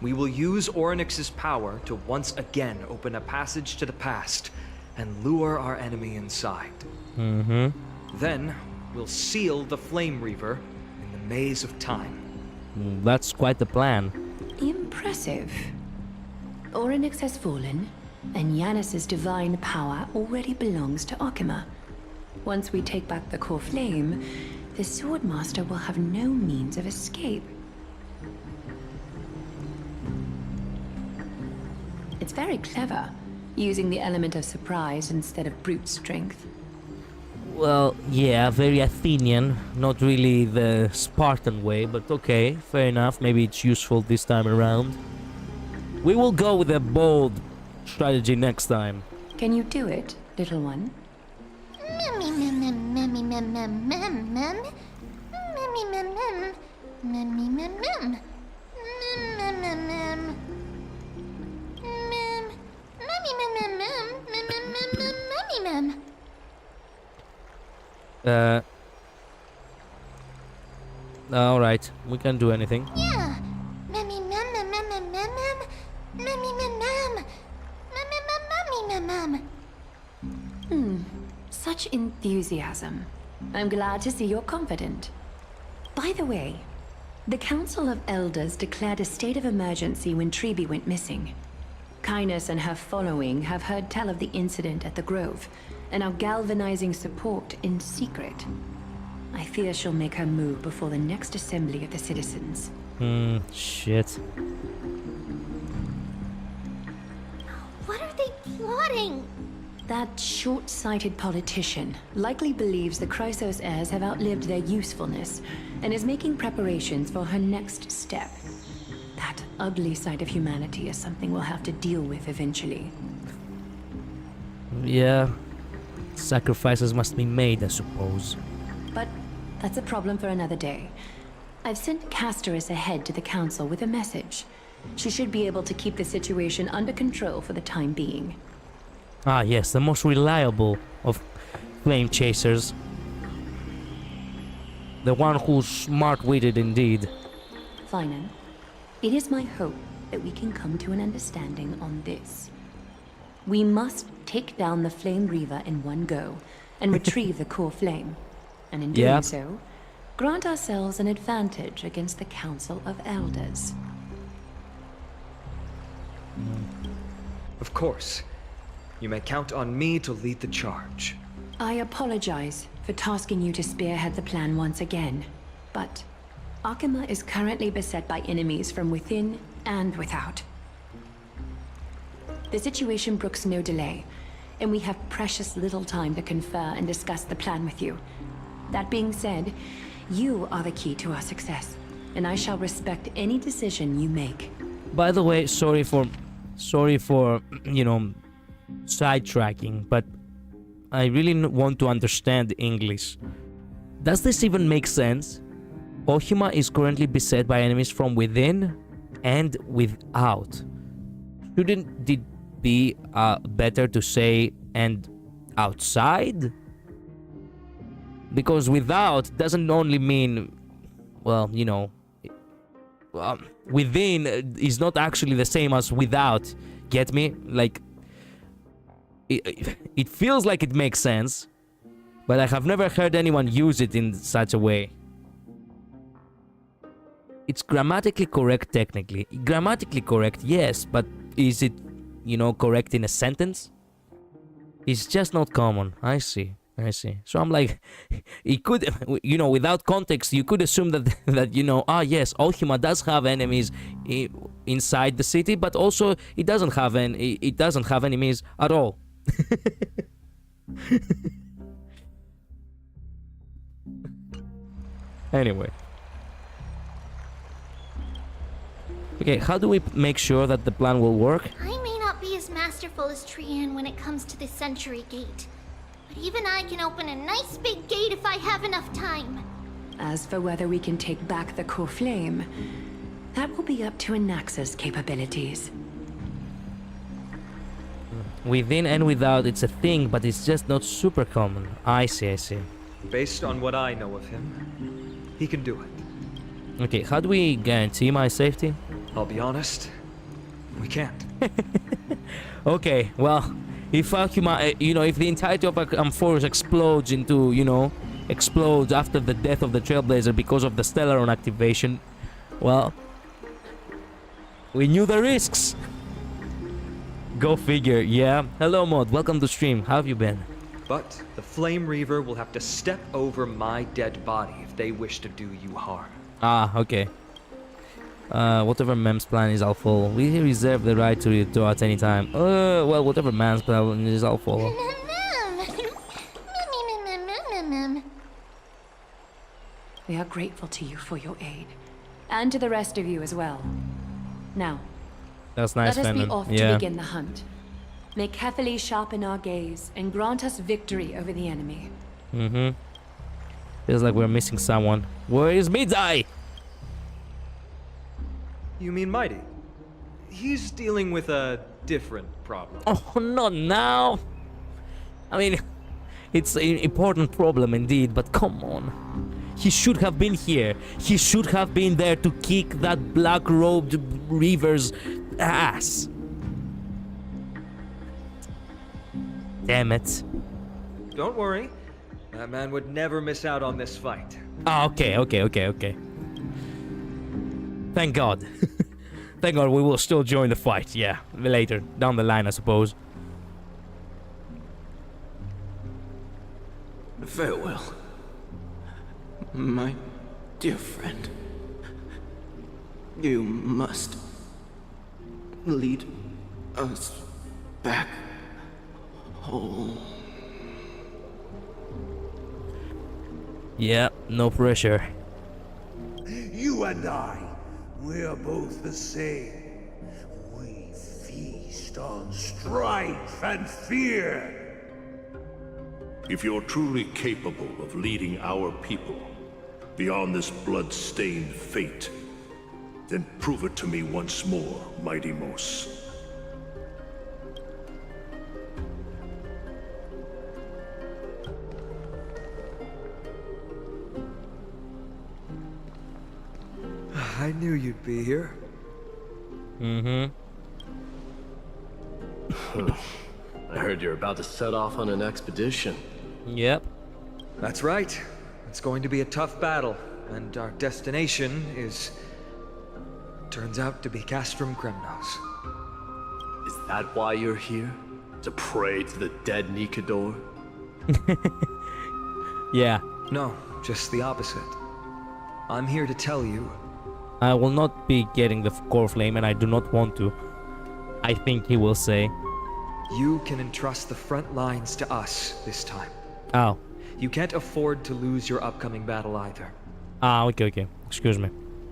We will use Orynyx's power to once again open a passage to the past and lure our enemy inside. Then, we'll seal the Flame Reaver in the maze of time. That's quite the plan. Impressive. Orynyx has fallen, and Yanis's divine power already belongs to Akima. Once we take back the core flame, the Swordmaster will have no means of escape. It's very clever, using the element of surprise instead of brute strength. Well, yeah, very Athenian. Not really the Spartan way, but okay, fair enough. Maybe it's useful this time around. We will go with a bold strategy next time. Can you do it, little one? Alright, we can do anything. Yeah. Such enthusiasm. I'm glad to see you're confident. By the way, the Council of Elders declared a state of emergency when Tribbie went missing. Kainos and her following have heard tell of the incident at the Grove, and are galvanizing support in secret. I fear she'll make her move before the next assembly of the citizens. Shit. What are they plotting? That short-sighted politician likely believes the Chrysos heirs have outlived their usefulness, and is making preparations for her next step. That ugly side of humanity is something we'll have to deal with eventually. Yeah. Sacrifices must be made, I suppose. But that's a problem for another day. I've sent Castorus ahead to the council with a message. She should be able to keep the situation under control for the time being. Ah, yes, the most reliable of flame chasers. The one who's smart-witted indeed. Finan, it is my hope that we can come to an understanding on this. We must take down the Flame Reaver in one go, and retrieve the core flame. And in doing so, grant ourselves an advantage against the Council of Elders. Of course. You may count on me to lead the charge. I apologize for tasking you to spearhead the plan once again, but Akima is currently beset by enemies from within and without. The situation brooks no delay, and we have precious little time to confer and discuss the plan with you. That being said, you are the key to our success, and I shall respect any decision you make. By the way, sorry for, sidetracking, but I really want to understand English. Does this even make sense? Ohima is currently beset by enemies from within and without. Shouldn't it be better to say and outside? Because without doesn't only mean, within is not actually the same as without. Get me? Like, it feels like it makes sense, but I have never heard anyone use it in such a way. It's grammatically correct technically. Grammatically correct, yes, but is it, correct in a sentence? It's just not common. I see. So I'm like, it could, without context, you could assume that, yes, Ohima does have enemies inside the city, but also it doesn't have enemies at all. Anyway. Okay, how do we make sure that the plan will work? I may not be as master masterful as Trian when it comes to the Century Gate. But even I can open a nice big gate if I have enough time. As for whether we can take back the core flame, that will be up to Anaxa's capabilities. Within and without, it's a thing, but it's just not super common. I see, I see. Based on what I know of him, he can do it. Okay, how do we guarantee my safety? I'll be honest, we can't. Okay, well, if if the entirety of Amphoros explodes into, explodes after the death of the Trailblazer because of the Stellaron activation, well, we knew the risks. Go figure, yeah. Hello, Mod, welcome to stream. How have you been? But the Flame Reaver will have to step over my dead body if they wish to do you harm. Ah, okay. Whatever Mem's plan is, I'll follow. We reserve the right to withdraw at any time. Well, whatever Mem's plan is, I'll follow. We are grateful to you for your aid. And to the rest of you as well. Now, That's nice, let us be Fenton. off to begin the hunt. May carefully sharpen our gaze and grant us victory over the enemy. Mm-hmm. Feels like we're missing someone. Where is Midai? You mean Mighty? He's dealing with a different problem. Oh, not now. I mean, it's an important problem indeed, but come on. He should have been here. He should have been there to kick that black-robed Reaver's ass. Damn it. Don't worry. That man would never miss out on this fight. Ah, okay. Thank God. Thank God we will still join the fight. Yeah, later. Down the line, I suppose. Farewell, my dear friend. You must lead us back home. Yeah, no pressure. You and I, we're both the same. We feast on strife and fear. If you're truly capable of leading our people beyond this blood-stained fate, then prove it to me once more, Mighty Mos. I knew you'd be here. Mm-hmm. I heard you're about to set off on an expedition. Yep. That's right. It's going to be a tough battle, and our destination turns out to be Castrum Kremnos. Is that why you're here? To pray to the dead Nikador? Yeah. No, just the opposite. I'm here to tell you. I will not be getting the core flame, and I do not want to. I think he will say. You can entrust the front lines to us this time. Oh. You can't afford to lose your upcoming battle either. Ah, okay. Excuse me.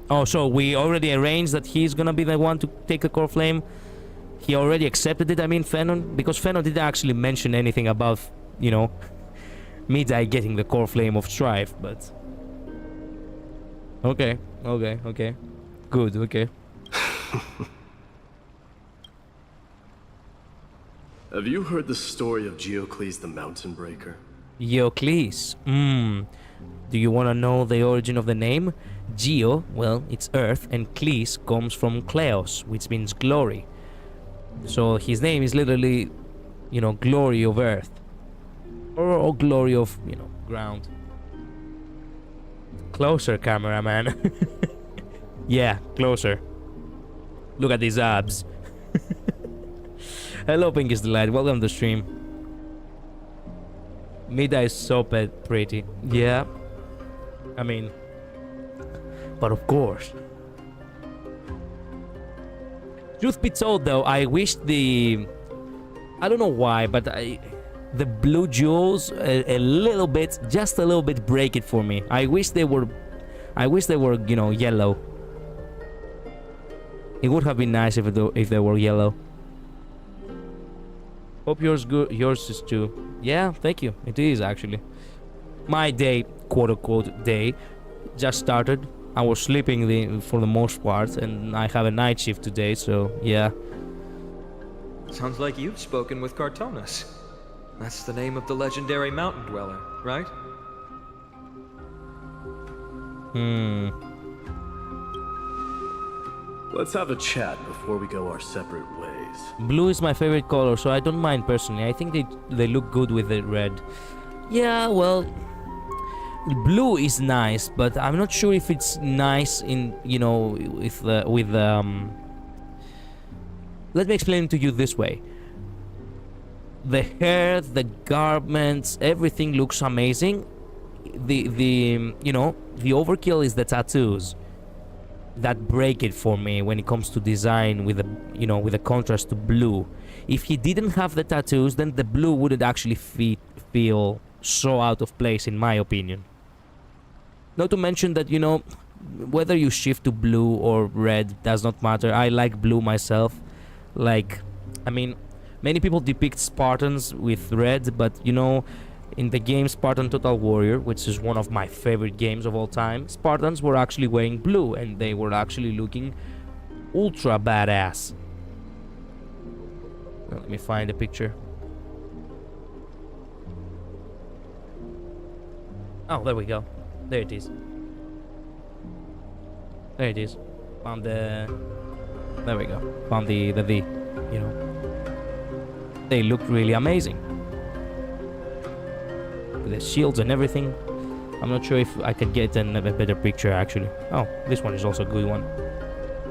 Oh, so we already arranged that he's gonna be the one to take the core flame? He already accepted it, I mean, Fenon? Because Fenon didn't actually mention anything about, Midai getting the core flame of strife, but... Okay. Good, okay. Have you heard the story of Geocles the Mountain Breaker? Geocles? Do you want to know the origin of the name? Geo, well, it's earth, and Cles comes from Kleos, which means glory. So his name is literally, glory of earth. Or glory of, ground. Closer, cameraman. Yeah, closer. Look at these abs. Hello, Pinkies Delight. Welcome to stream. Mida is so pretty. Yeah. I mean... But of course. Truth be told, though, I wish the... I don't know why, but the blue jewels a little bit, just a little bit break it for me. I wish they were, yellow. It would have been nice if they were yellow. Hope yours good. Yours is too. Yeah, thank you. It is actually. My day, quote unquote, day, just started. I was sleeping for the most part, and I have a night shift today, so yeah. Sounds like you've spoken with Cartonus. That's the name of the legendary mountain dweller, right? Let's have a chat before we go our separate ways. Blue is my favorite color, so I don't mind personally. I think they look good with the red. Yeah, well, blue is nice, but I'm not sure if it's nice in, you know, let me explain it to you this way. The hair, the garments, everything looks amazing. The you know, the overkill is the tattoos that break it for me when it comes to design with the, you know, with the contrast to blue. If he didn't have the tattoos, then the blue wouldn't actually feel so out of place, in my opinion. Not to mention that, you know, whether you shift to blue or red does not matter. I like blue myself. Like, I mean, many people depict Spartans with red, but you know, in the game Spartan Total Warrior, which is one of my favorite games of all time, Spartans were actually wearing blue, and they were actually looking ultra badass. Let me find a picture. Oh, there we go. There it is. There it is. Found the... There we go. Found the V, you know. They look really amazing. With the shields and everything. I'm not sure if I could get a better picture, actually. Oh, this one is also a good one.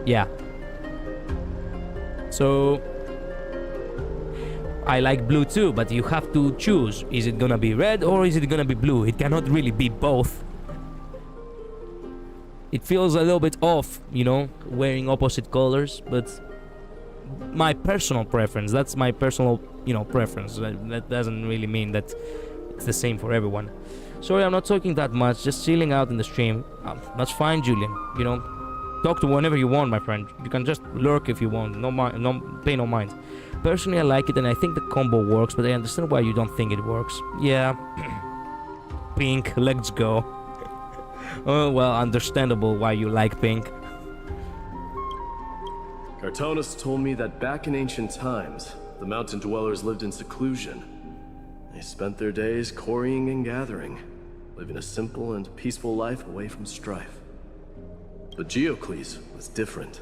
Yeah. So... I like blue too, but you have to choose. Is it gonna be red or is it gonna be blue? It cannot really be both. It feels a little bit off, you know, wearing opposite colors, but my personal preference, that's my personal, you know, preference. That doesn't really mean that it's the same for everyone. Sorry, I'm not talking that much, just chilling out in the stream. That's fine, Julian, you know. Talk to whenever you want, my friend. You can just lurk if you want, no pay no mind. Personally, I like it and I think the combo works, but I understand why you don't think it works. Yeah. Pink, let's go. Oh, well, understandable why you like pink. Cartonus told me that back in ancient times, the mountain dwellers lived in seclusion. They spent their days quarrying and gathering, living a simple and peaceful life away from strife. But Geocles was different.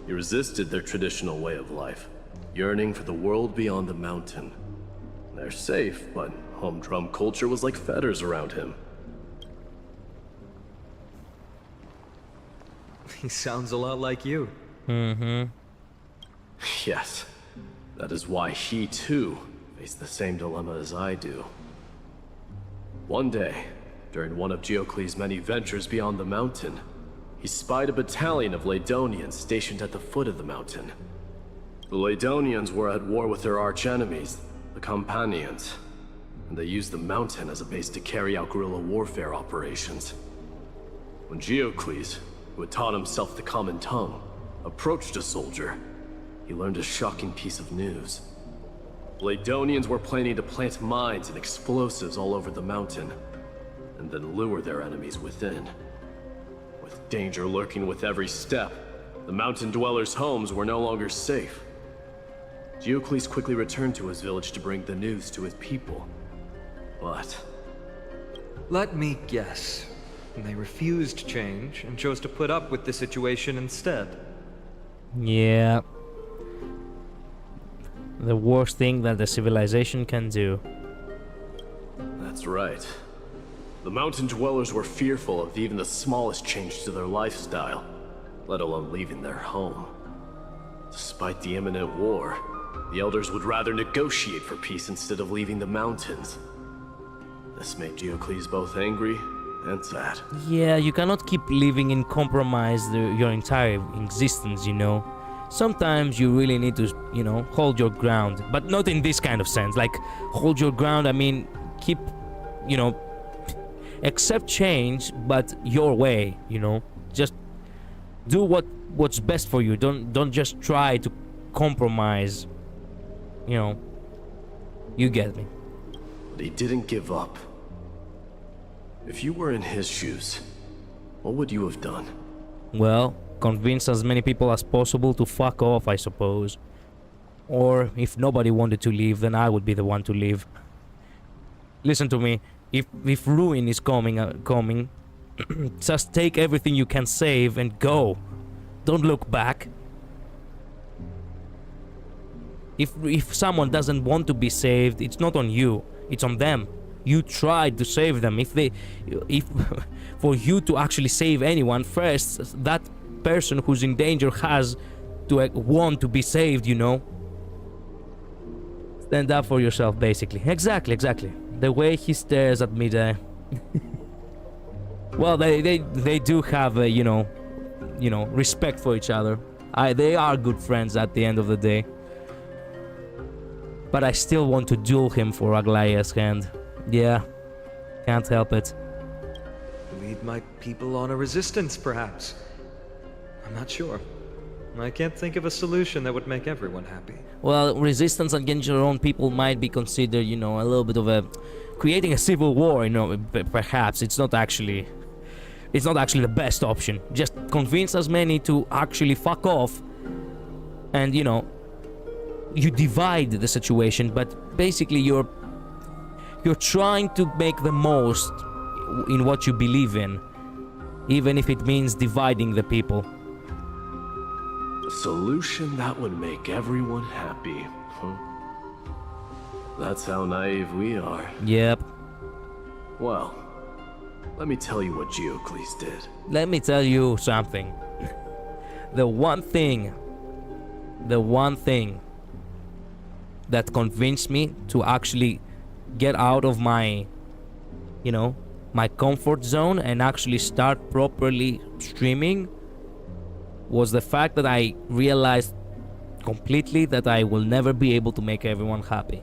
He resisted their traditional way of life, yearning for the world beyond the mountain. They're safe, but humdrum culture was like fetters around him. He sounds a lot like you. Mm-hmm. Yes. That is why he, too, faced the same dilemma as I do. One day, during one of Geocles' many ventures beyond the mountain, he spied a battalion of Ladonians stationed at the foot of the mountain. The Ladonians were at war with their arch-enemies, the Campanians, and they used the mountain as a base to carry out guerrilla warfare operations. When Geocles, who had taught himself the common tongue, approached a soldier, he learned a shocking piece of news. Ladonians were planning to plant mines and explosives all over the mountain, and then lure their enemies within. With danger lurking with every step, the mountain dwellers' homes were no longer safe. Geocles quickly returned to his village to bring the news to his people. But... Let me guess. They refused change and chose to put up with the situation instead. Yeah. The worst thing that the civilization can do. That's right. The mountain dwellers were fearful of even the smallest change to their lifestyle, let alone leaving their home. Despite the imminent war, the elders would rather negotiate for peace instead of leaving the mountains. This made Geocles both angry and sad. Yeah, you cannot keep living in compromise your entire existence, you know. Sometimes you really need to, you know, hold your ground. But not in this kind of sense. Like, hold your ground, I mean, keep, you know, accept change, but your way, you know. Just do what's best for you. Don't just try to compromise, you know, You get me. But he didn't give up. If you were in his shoes, what would you have done? Well, convince as many people as possible to fuck off, I suppose. Or if nobody wanted to leave, then I would be the one to leave. Listen to me. If ruin is coming, just take everything you can save and go. Don't look back. If someone doesn't want to be saved, it's not on you. It's on them. You tried to save them. If for you to actually save anyone, first that person who's in danger has to want to be saved, you know. Stand up for yourself, basically. Exactly. The way he stares at me there. Well, they do have a, you know, respect for each other. They are good friends at the end of the day. But I still want to duel him for Aglaya's hand. Yeah, can't help it. Lead my people on a resistance, perhaps. I'm not sure. I can't think of a solution that would make everyone happy. Well, resistance against your own people might be considered, you know, a little bit of a... creating a civil war, you know, perhaps. It's not actually the best option. Just convince as many to actually fuck off. And, you know, you divide the situation, but basically you're trying to make the most in what you believe in, even if it means dividing the people. A solution that would make everyone happy, huh? That's how naive we are. Yep. Well, let me tell you what Geocles did. Let me tell you something. The one thing that convinced me to actually get out of my, you know, my comfort zone and actually start properly streaming was the fact that I realized completely that I will never be able to make everyone happy.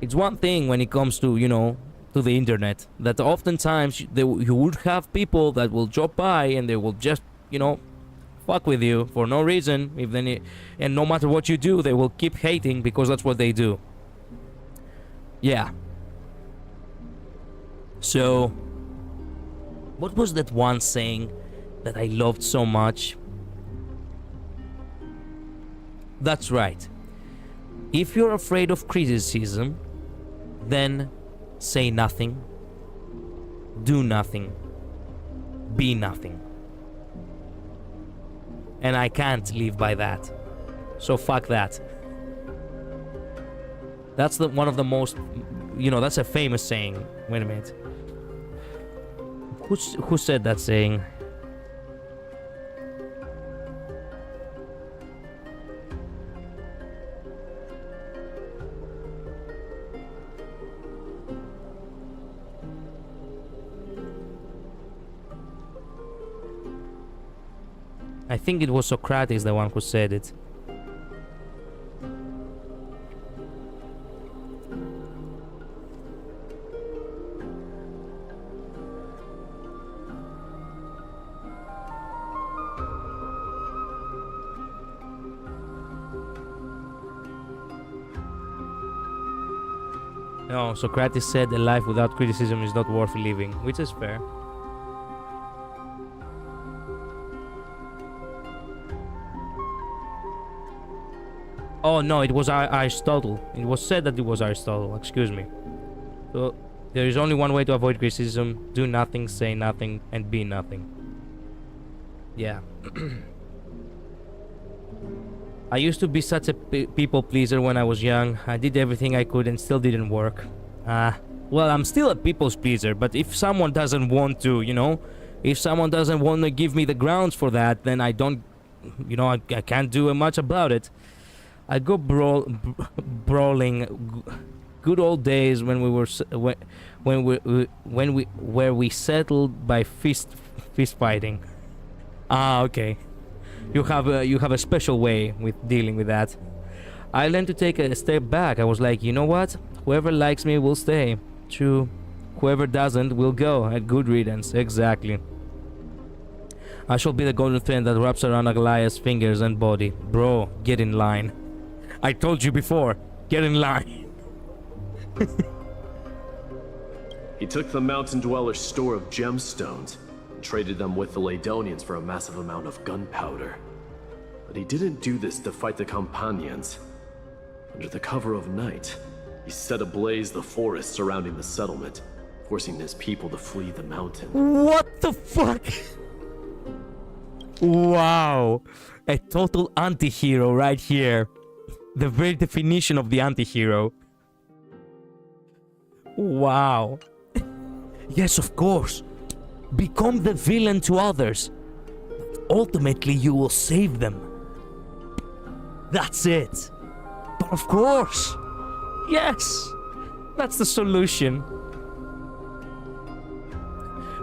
It's one thing when it comes to, you know, to the internet, that oftentimes you would have people that will drop by and they will just, you know, fuck with you for no reason, and no matter what you do, they will keep hating because that's what they do. Yeah. So, what was that one saying that I loved so much? That's right. If you're afraid of criticism, then say nothing, do nothing, be nothing. And I can't live by that. So fuck that. That's one of the most, you know, that's a famous saying. Wait a minute. Who said that saying? I think it was Socrates, the one who said it. No, Socrates said a life without criticism is not worth living, which is fair. Oh no, it was Aristotle. It was said that it was Aristotle, excuse me. So, there is only one way to avoid criticism: do nothing, say nothing, and be nothing. Yeah. I used to be such a people pleaser when I was young. I did everything I could and still didn't work. Well, I'm still a people's pleaser, but if someone doesn't want to, you know, if someone doesn't want to give me the grounds for that, then I don't, you know, I can't do much about it. I go brawling. Good old days when we were where we settled by fist fighting. Okay. You have a special way with dealing with that. I learned to take a step back. I was like, you know what? Whoever likes me will stay. True. Whoever doesn't will go. A good riddance. Exactly. I shall be the golden thread that wraps around Aglaya's fingers and body. Bro, get in line. I told you before. Get in line. He took the Mountain Dweller's store of gemstones and traded them with the Ladonians for a massive amount of gunpowder. But he didn't do this to fight the Companions. Under the cover of night, he set ablaze the forest surrounding the settlement, forcing his people to flee the mountain. What the fuck? Wow. A total anti-hero right here. The very definition of the anti-hero. Wow. Yes, of course. Become the villain to others. Ultimately, you will save them. That's it. But of course. Yes. That's the solution.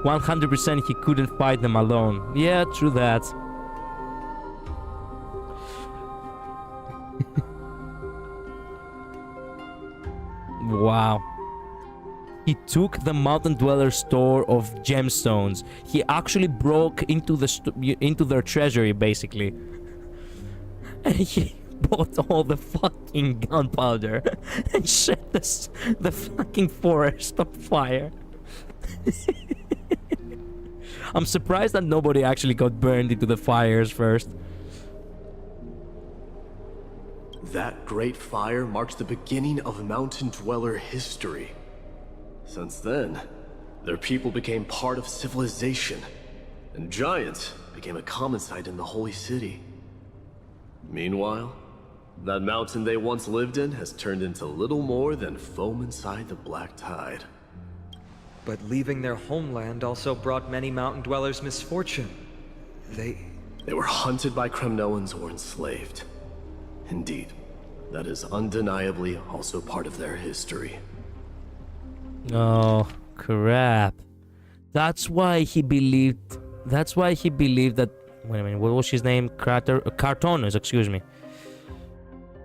100% he couldn't fight them alone. Yeah, true that. Wow. He took the Mountain Dweller's store of gemstones. He actually broke into into their treasury, basically. And he bought all the fucking gunpowder and set the fucking forest on fire. I'm surprised that nobody actually got burned into the fires first. That great fire marks the beginning of Mountain Dweller history. Since then, their people became part of civilization, and giants became a common sight in the Holy City. Meanwhile, that mountain they once lived in has turned into little more than foam inside the black tide. But leaving their homeland also brought many Mountain Dwellers misfortune. They were hunted by Kremnoans or enslaved. Indeed, that is undeniably also part of their history. Oh, crap. That's why he believed that... Wait a minute, what was his name? Cartonus, excuse me.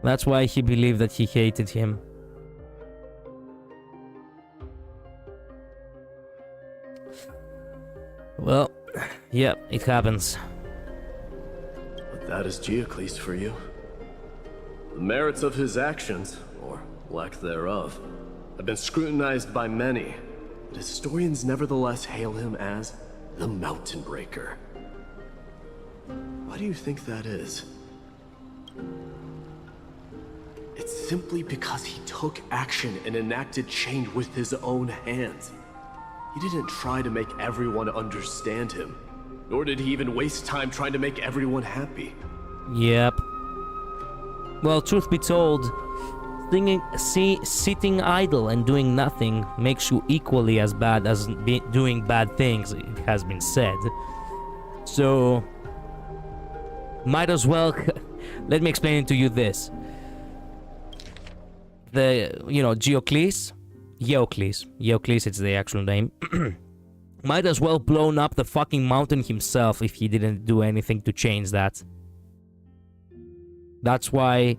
That's why he believed that he hated him. Well, yeah, it happens. But that is Geocles for you. The merits of his actions, or lack thereof, have been scrutinized by many, but historians nevertheless hail him as the Mountain Breaker. Why do you think that is? It's simply because he took action and enacted change with his own hands. He didn't try to make everyone understand him, nor did he even waste time trying to make everyone happy. Yep. Well, truth be told, sitting idle and doing nothing makes you equally as bad as doing bad things, it has been said. So, might as well... Let me explain it to you this. Geocles, it's the actual name, might as well blown up the fucking mountain himself if he didn't do anything to change that. That's why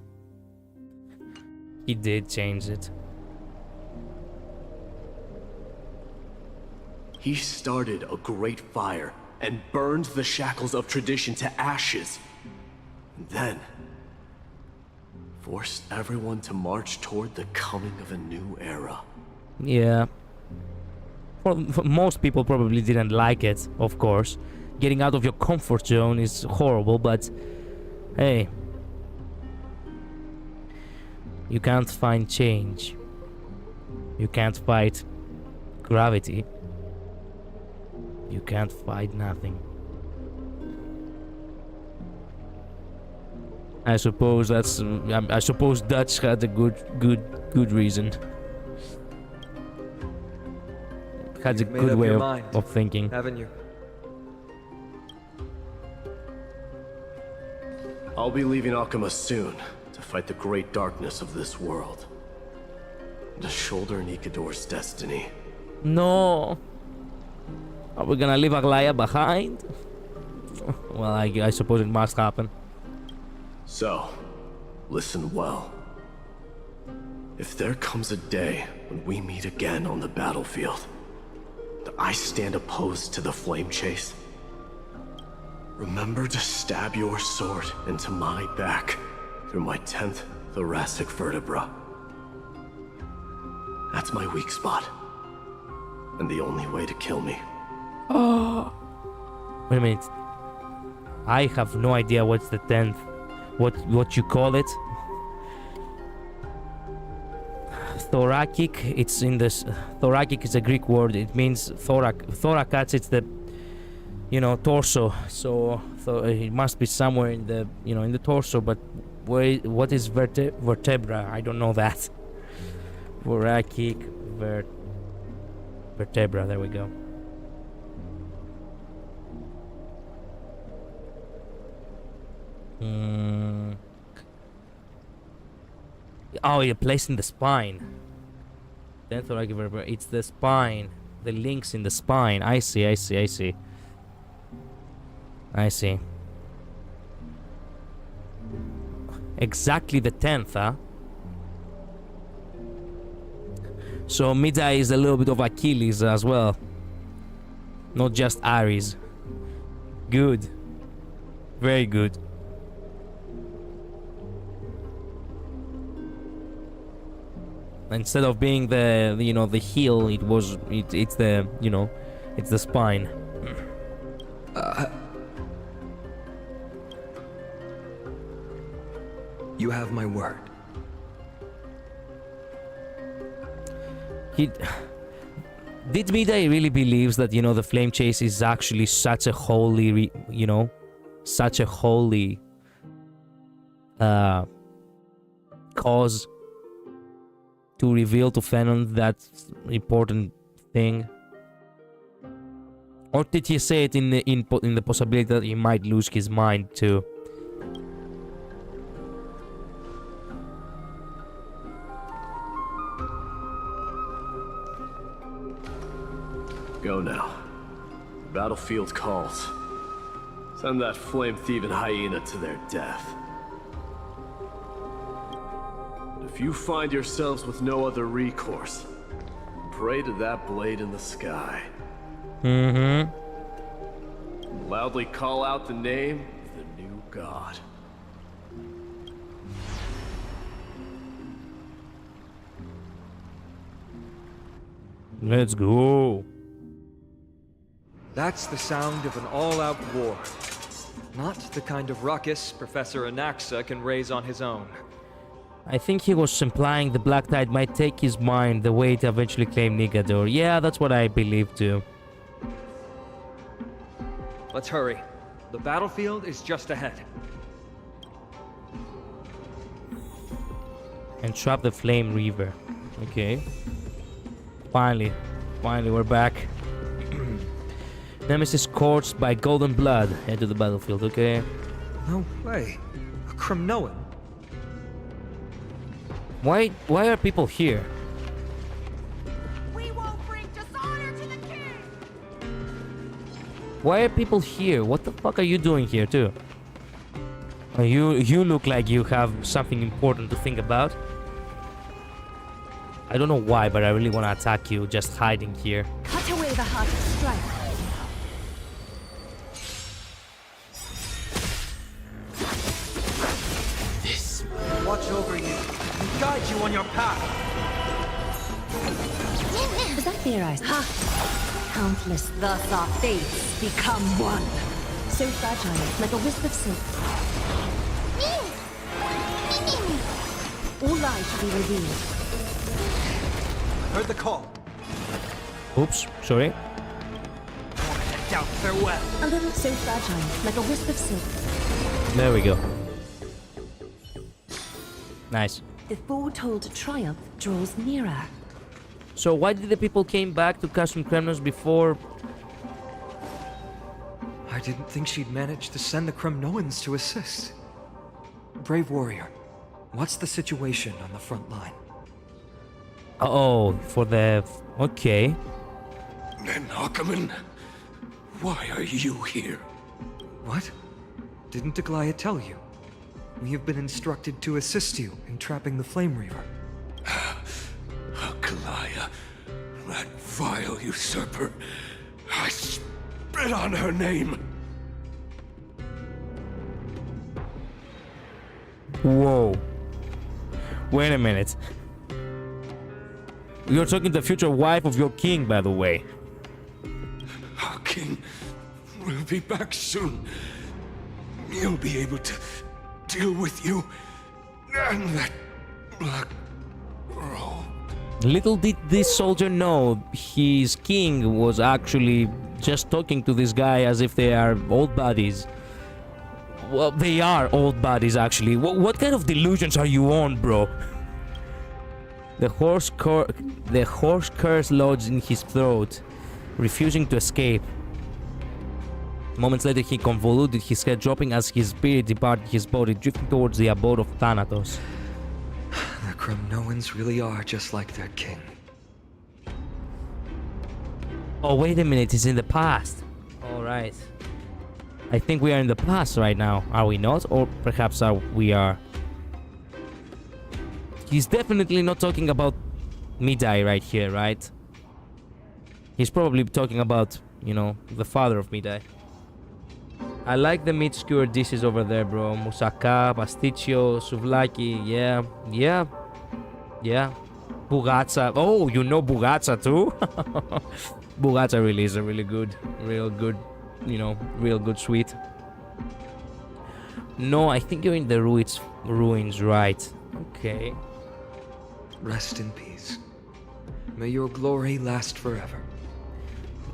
he did change it. He started a great fire and burned the shackles of tradition to ashes. And then forced everyone to march toward the coming of a new era. Yeah. Well, most people probably didn't like it, of course. Getting out of your comfort zone is horrible, but hey, you can't find change. You can't fight gravity. You can't fight nothing. I suppose that's. I suppose Dutch had a good reason. Had a good way of thinking. Haven't you? I'll be leaving Akama soon to fight the great darkness of this world. To shoulder Nikador's destiny. No. Are we gonna leave Aglaya behind? Well, I suppose it must happen. So, listen well. If there comes a day when we meet again on the battlefield, that I stand opposed to the flame chase, remember to stab your sword into my back through my 10th thoracic vertebra. That's my weak spot. And the only way to kill me. Wait a minute. I have no idea what's the 10th. What you call it? Thoracic. It's in this. Thoracic is a Greek word. It means thorax. It's the, torso. So it must be somewhere in the, in the torso. But what is vertebra? I don't know that. Thoracic vertebra. There we go. Oh, you're placing the spine. Then thoracic vertebra. It's the spine. The links in the spine. I see. Exactly the 10th, huh? So Midai is a little bit of Achilles as well. Not just Ares. Good. Very good. Instead of being the the heel, it's the it's the spine. You have my word. Did Midai really believes that the flame chase is actually such a holy such a holy cause to reveal to Fenon that important thing? Or did he say it in the possibility that he might lose his mind too? Go now. The battlefield calls. Send that flame-thieving hyena to their death. If you find yourselves with no other recourse, pray to that blade in the sky. Loudly call out the name of the new god. Let's go. That's the sound of an all-out war. Not the kind of ruckus Professor Anaxa can raise on his own. I think he was implying the Black Tide might take his mind the way it eventually claimed Nigador. Yeah, that's what I believe too. Let's hurry. The battlefield is just ahead. And trap the Flame Reaver. Okay. Finally we're back. Nemesis scorched by golden blood. Head to the battlefield, okay? No way. A Kremnoan. Why are people here? We won't bring dishonor to the king. Why are people here? What the fuck are you doing here too? You look like you have something important to think about. I don't know why, but I really want to attack you just hiding here. Cut away the heart of strife. Watch over you and guide you on your path. Was that theorized? Ha! Countless, thus our fates become one. So fragile, like a wisp of silk. All lies should be revealed. Heard the call. Oops, sorry. Doubt farewell. A little so fragile, like a wisp of silk. There we go. Nice. The foretold triumph draws nearer. So why did the people came back to Custom Kremnos before? I didn't think she'd manage to send the Kremnoans to assist. Brave warrior, what's the situation on the front line? Oh, for the... Okay. Men Ackerman, why are you here? What? Didn't Aglaya tell you? We have been instructed to assist you in trapping the Flame Reaver. Aglaya, that vile usurper. I spit on her name. Whoa. Wait a minute. You're talking to the future wife of your king, by the way. Our king will be back soon. He'll be able to deal with you and that black robe. Little did this soldier know, his king was actually just talking to this guy as if they are old buddies. Well, they are old buddies, actually. What kind of delusions are you on, bro? The horse curse lodged in his throat, refusing to escape. Moments later, he convoluted his head, dropping as his spirit departed his body, drifting towards the abode of Thanatos. The Kremnoans really are just like their king. Oh, wait a minute, it's in the past. Alright. I think we are in the past right now, are we not? Or perhaps we are. He's definitely not talking about Midai right here, right? He's probably talking about, you know, the father of Midai. I like the meat skewer dishes over there, bro. Moussaka, pasticcio, souvlaki, yeah. Bugatsa. Oh, you know Bugatsa too? Bugatsa really is a real good, you know, real good sweet. No, I think you're in the ruins, right? Okay. Rest in peace. May your glory last forever.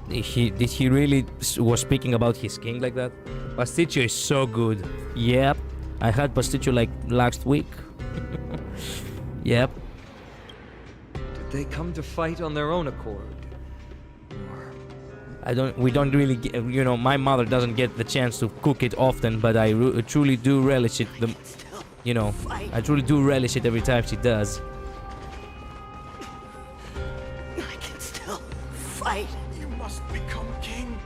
Did he really was speaking about his king like that? Pasticcio is so good. Yep. I had pasticcio like last week. Yep. Did they come to fight on their own accord? We don't really get, you know, my mother doesn't get the chance to cook it often, but I truly do relish it. You know, I truly do relish it every time she does. I can still fight. You must become king.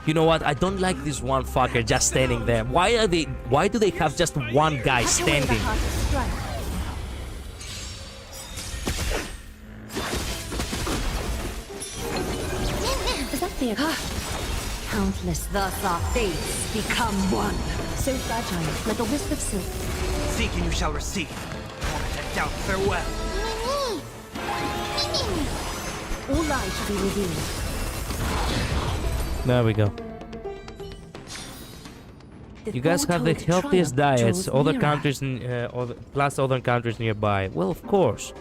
You know what? I don't like this one fucker just standing there. Why do they have just one guy standing? Is that the countless thus our fates become one. So fragile, like a wisp of silk. Seek and you shall receive. Torment and doubt, farewell. All lies shall be revealed. There we go. You guys have the healthiest diets, other countries, plus other countries nearby. Well, of course.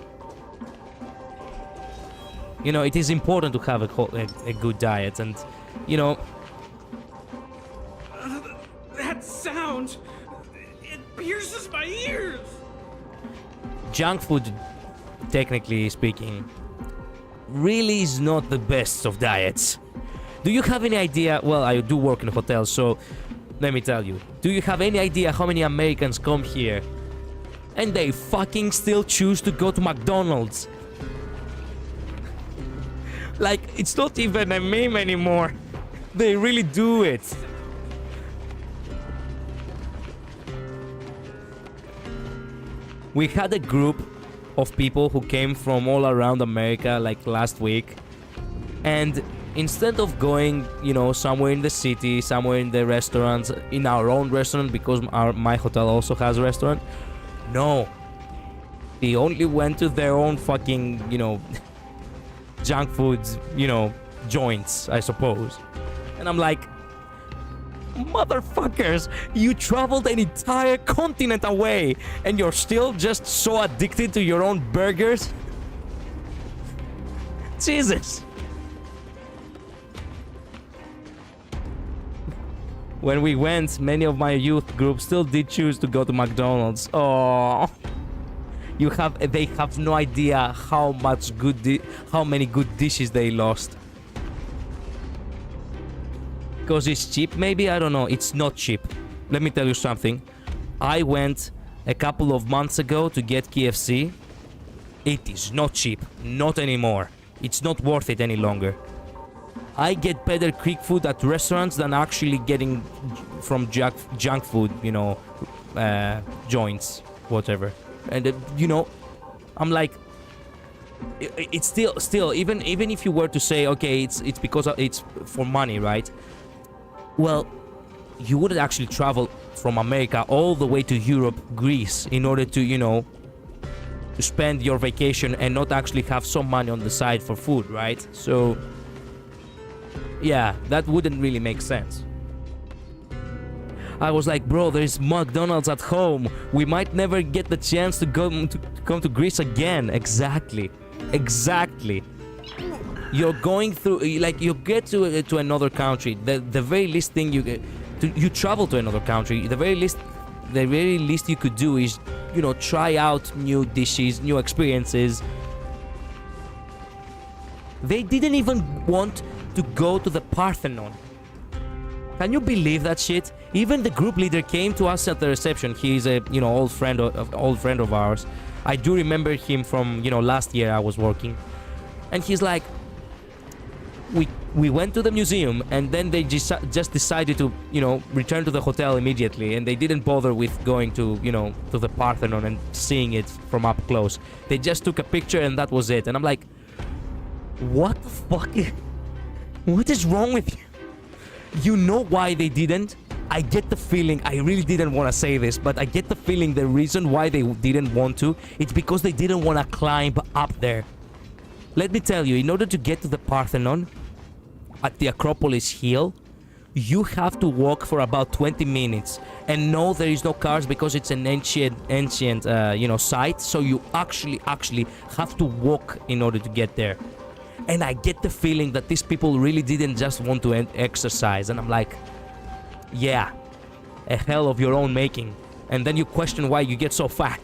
You know, it is important to have a good diet, and, you know... That sound! It pierces my ears! Junk food, technically speaking, really is not the best of diets. Do you have any idea? Well, I do work in hotels, so let me tell you. Do you have any idea how many Americans come here and they fucking still choose to go to McDonald's? Like, it's not even a meme anymore. They really do it. We had a group of people who came from all around America like last week, and instead of going, you know, somewhere in the city, somewhere in the restaurants, in our own restaurant, because my hotel also has a restaurant, no. They only went to their own fucking, you know, junk foods, you know, joints, I suppose. And I'm like, motherfuckers, you traveled an entire continent away and you're still just so addicted to your own burgers? Jesus. When we went, many of my youth group still did choose to go to McDonald's. Oh, they have no idea how many good dishes they lost. Because it's cheap, maybe? I don't know. It's not cheap. Let me tell you something. I went a couple of months ago to get KFC. It is not cheap. Not anymore. It's not worth it any longer. I get better Greek food at restaurants than actually getting from junk food, you know, joints, whatever. And, you know, I'm like, it's still, even if you were to say, okay, it's because it's for money, right? Well, you wouldn't actually travel from America all the way to Europe, Greece, in order to, you know, to spend your vacation and not actually have some money on the side for food, right? So, yeah, that wouldn't really make sense. I was like, bro, there's McDonald's at home. We might never get the chance to come to Greece again. Exactly. Exactly. You're going through, like, you get to another country. The very least thing you travel to another country. The very least you could do is, you know, try out new dishes, new experiences. They didn't even want to go to the Parthenon. Can you believe that shit? Even the group leader came to us at the reception. He's a, you know, old friend of ours. I do remember him from, you know, last year I was working. And he's like, we went to the museum and then they just decided to, you know, return to the hotel immediately, and they didn't bother with going to, you know, to the Parthenon and seeing it from up close. They just took a picture and that was it. And I'm like, what the fuck? What is wrong with you? You know why they didn't? I get the feeling, I really didn't want to say this, but I get the feeling the reason why they didn't want to, it's because they didn't want to climb up there. Let me tell you, in order to get to the Parthenon, at the Acropolis Hill, you have to walk for about 20 minutes. And no, there is no cars because it's an ancient, you know, site. So you actually have to walk in order to get there. And I get the feeling that these people really didn't just want to exercise. And I'm like, yeah, a hell of your own making. And then you question why you get so fat.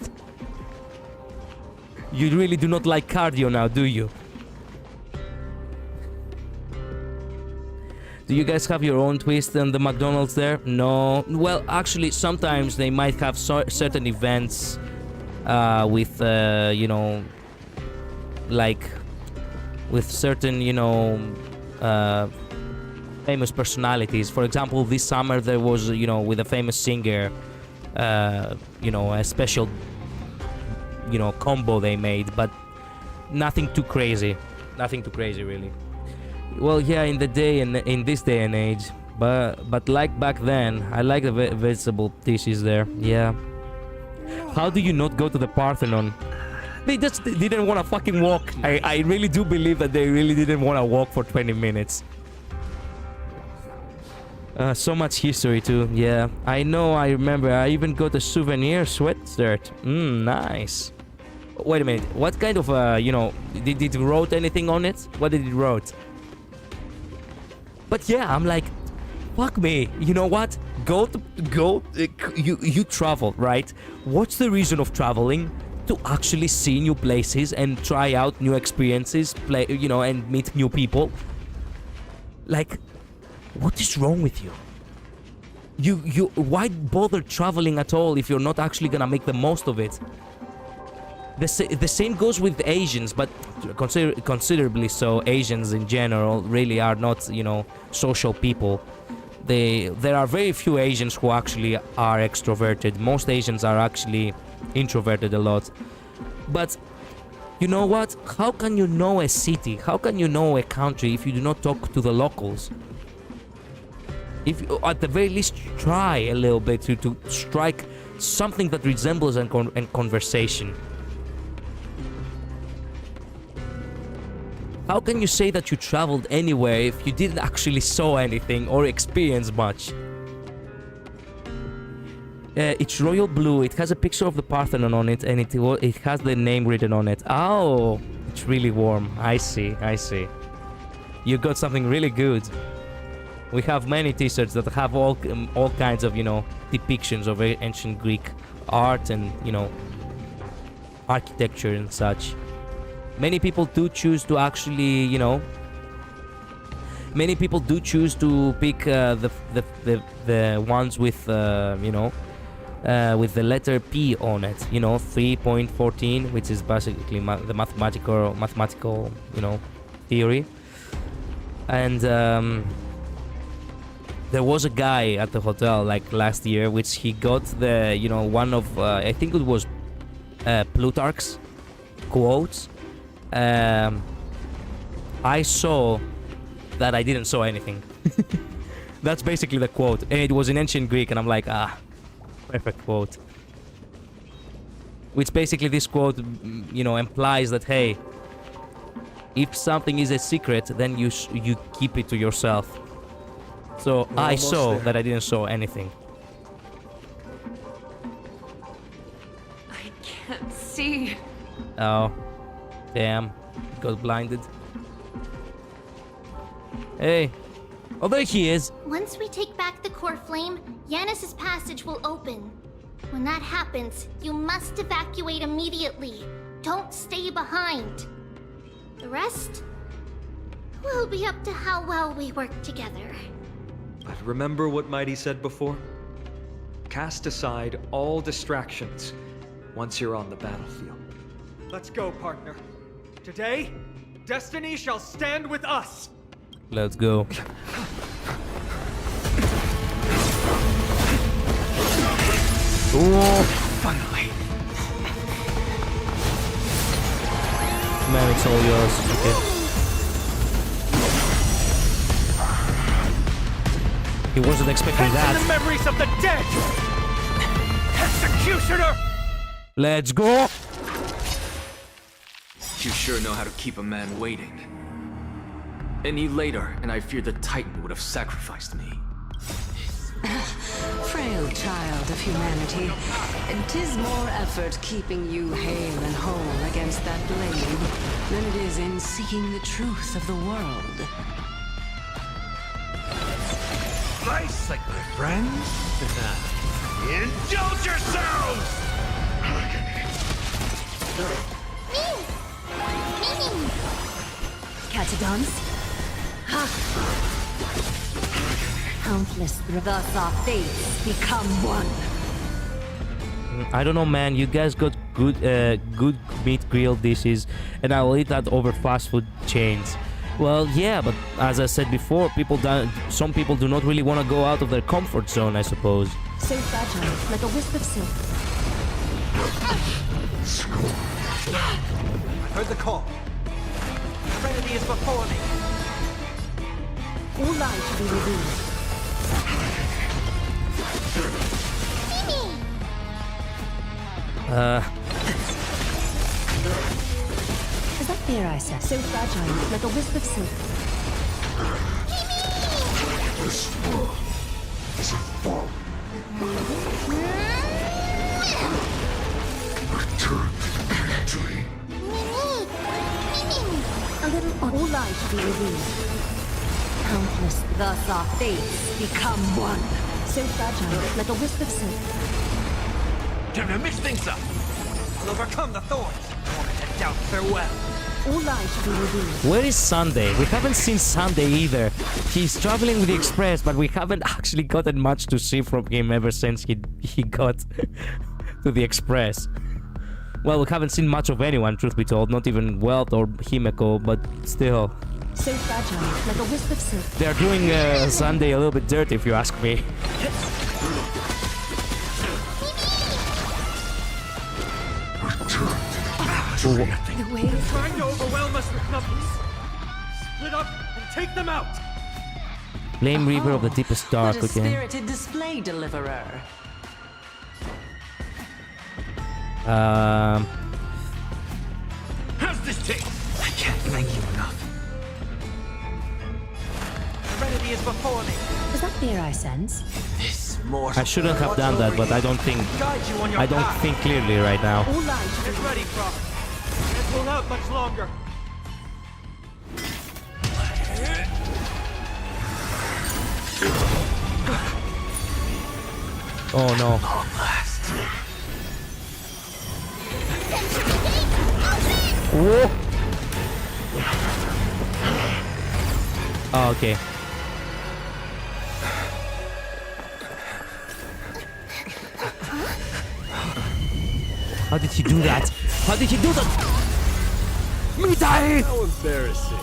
You really do not like cardio now, do you? Do you guys have your own twist on the McDonald's there? No. Well, actually, sometimes they might have certain events with, you know, like, with certain, you know, famous personalities. For example, this summer there was, you know, with a famous singer, you know, a special, you know, combo they made, but nothing too crazy. Nothing too crazy, really. Well, yeah, in this day and age, but like back then, I like the vegetable dishes there. Yeah. How do you not go to the Parthenon? They just didn't want to fucking walk. I really do believe that they really didn't want to walk for 20 minutes. So much history too. Yeah, I know. I remember. I even got a souvenir sweatshirt. Nice. Wait a minute. What kind of you know? Did it wrote anything on it? What did it wrote? But yeah, I'm like, fuck me. You know what? You travel, right? What's the reason of traveling? To actually see new places and try out new experiences, play, you know, and meet new people. Like, what is wrong with you? You why bother traveling at all if you're not actually gonna make the most of it? The same goes with Asians, but considerably so. Asians in general really are not, you know, social people. There are very few Asians who actually are extroverted. Most Asians are actually introverted a lot. But you know what? How can you know a city? How can you know a country if you do not talk to the locals? If you, at the very least, try a little bit to strike something that resembles a conversation. How can you say that you traveled anywhere if you didn't actually saw anything or experience much? It's royal blue. It has a picture of the Parthenon on it, and it has the name written on it. Oh, it's really warm. I see. You got something really good. We have many t-shirts that have all kinds of, you know, depictions of ancient Greek art and, you know, architecture and such. Many people do choose to actually, you know, many people do choose to pick the ones with, you know, with the letter P on it. You know, 3.14, which is basically the mathematical, you know, theory. And there was a guy at the hotel like last year, which he got the, you know, one of I think it was Plutarch's quotes. I saw that I didn't saw anything. That's basically the quote. And it was in ancient Greek, and I'm like, perfect quote. Which basically this quote, you know, implies that, hey, if something is a secret, then you keep it to yourself. So I saw that I didn't show anything. I can't see. Oh, damn. Got blinded. Hey. Oh, there he is. Once we take back the core flame, Yanis's passage will open. When that happens, you must evacuate immediately. Don't stay behind. The rest will be up to how well we work together. But remember what Mighty said before? Cast aside all distractions once you're on the battlefield. Let's go, partner. Today, destiny shall stand with us. Let's go. Whoa. Finally. Man, it's all yours. Okay. He wasn't expecting that. The memories of the dead! Executioner! Let's go! You sure know how to keep a man waiting. Any later, and I fear the Titan would have sacrificed me. Frail child of humanity, 'tis more effort keeping you hale and whole against that blade than it is in seeking the truth of the world. Bicycler friends, indulge yourselves! Catadons? Countless thus our fates become one. I don't know, man. You guys got good meat grilled dishes, and I'll eat that over fast food chains. Well, yeah, but as I said before, some people do not really want to go out of their comfort zone, I suppose. So fragile, like a wisp of silk. I heard the call. Serenity is before me. All light to be revealed. Is that fear I said? So fragile, like a wisp of silk. This world is a fall. Return to me. A little all light to be revealed. Countless, thus our fates become one. So fragile, like a wisp of silk. Time to mix things up. I'll overcome the thorns. I doubt farewell. All light to be revealed. Where is Sunday? We haven't seen Sunday either. He's traveling with the Express, but we haven't actually gotten much to see from him ever since he got to the Express. Well, we haven't seen much of anyone, truth be told. Not even Welt or Himeko, but still. So fragile, like a wisp of silk. They're doing Sunday a little bit dirty, if you ask me. The waves Trying to overwhelm us with numbers. Split up and take them out. Flame Reaver of the Deepest Dark What a again. spirited display deliverer. How's this taste? I can't thank you enough. Serenity is before me. Is that fear I sense? This more. I shouldn't have done that, but I don't think Guide you on your I don't path. think clearly right now. All light to be Get ready, Prophet. Can't hold out much longer. Oh no. Whoa. Oh, okay. How did he do that? How did he do that? Mitai! How embarrassing.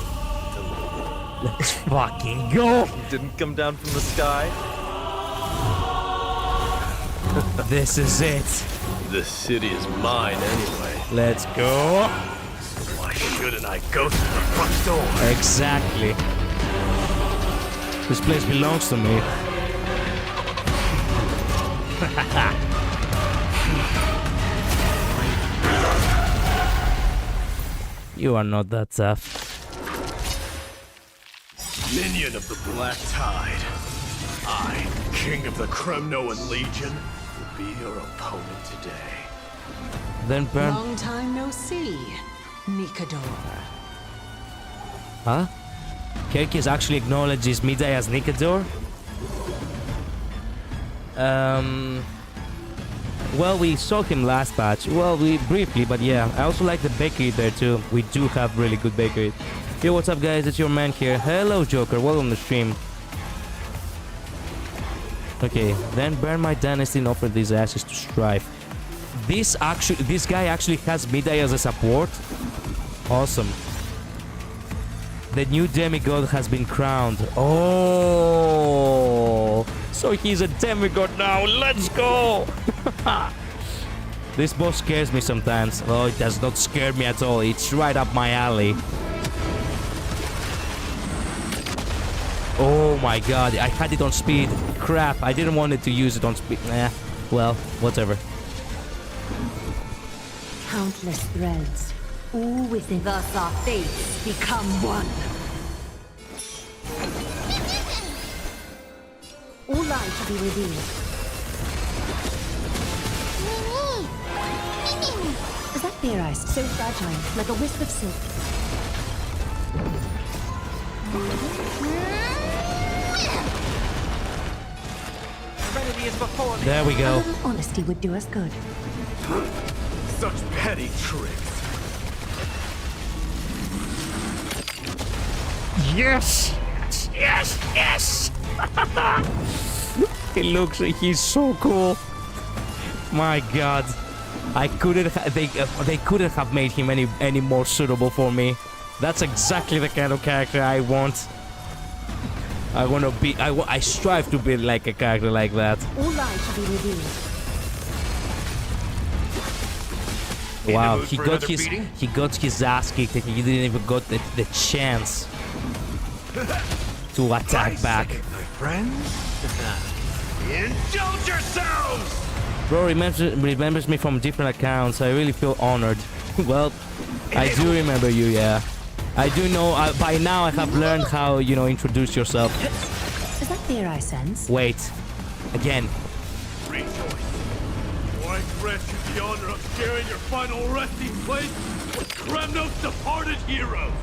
Let's fucking go! Didn't come down from the sky. This is it. The city is mine anyway. Let's go. Why shouldn't I go through the front door? Exactly. This place belongs to me. You are not that tough. Minion of the Black Tide. I, King of the Kremnoan Legion, will be your opponent today. Then burn. Long time no see, Nikador. Huh? Kirkis actually acknowledges Midai as Nikador? Well, we saw him last patch. Well, we briefly, but yeah. I also like the bakery there too. We do have really good bakery. Yo, what's up, guys? It's your man here. Hello, Joker. Welcome to the stream. Okay, then burn my dynasty and offer these ashes to Strife. This guy actually has Midai as a support. Awesome. The new demigod has been crowned. Oh, so he's a demigod now. Let's go. This boss scares me sometimes. Oh, it does not scare me at all. It's right up my alley. Oh my god, I had it on speed. Crap, I didn't want it to use it on speed. Nah, well, whatever. Countless threads, all within. Thus our fates become one. All lies to be revealed. Is that their ice so fragile, like a wisp of silk? There we go. Honesty would do us good. Such petty tricks. Yes! Yes! Yes! He looks like he's so cool. My god. I couldn't they couldn't have made him any more suitable for me. That's exactly the kind of character I want. I strive to be like a character like that. All lies to be revealed. Wow, he got his ass kicked and he didn't even got the chance to attack back. My friends, indulge yourselves. Bro remembers me from different accounts. I really feel honored. Well, I do remember you, yeah. I do know, by now I have learned how, introduce yourself. Is that fear I sense? Wait. Again. Rejoice. Why grant you the honor of sharing your final resting place with Kremnos' departed heroes?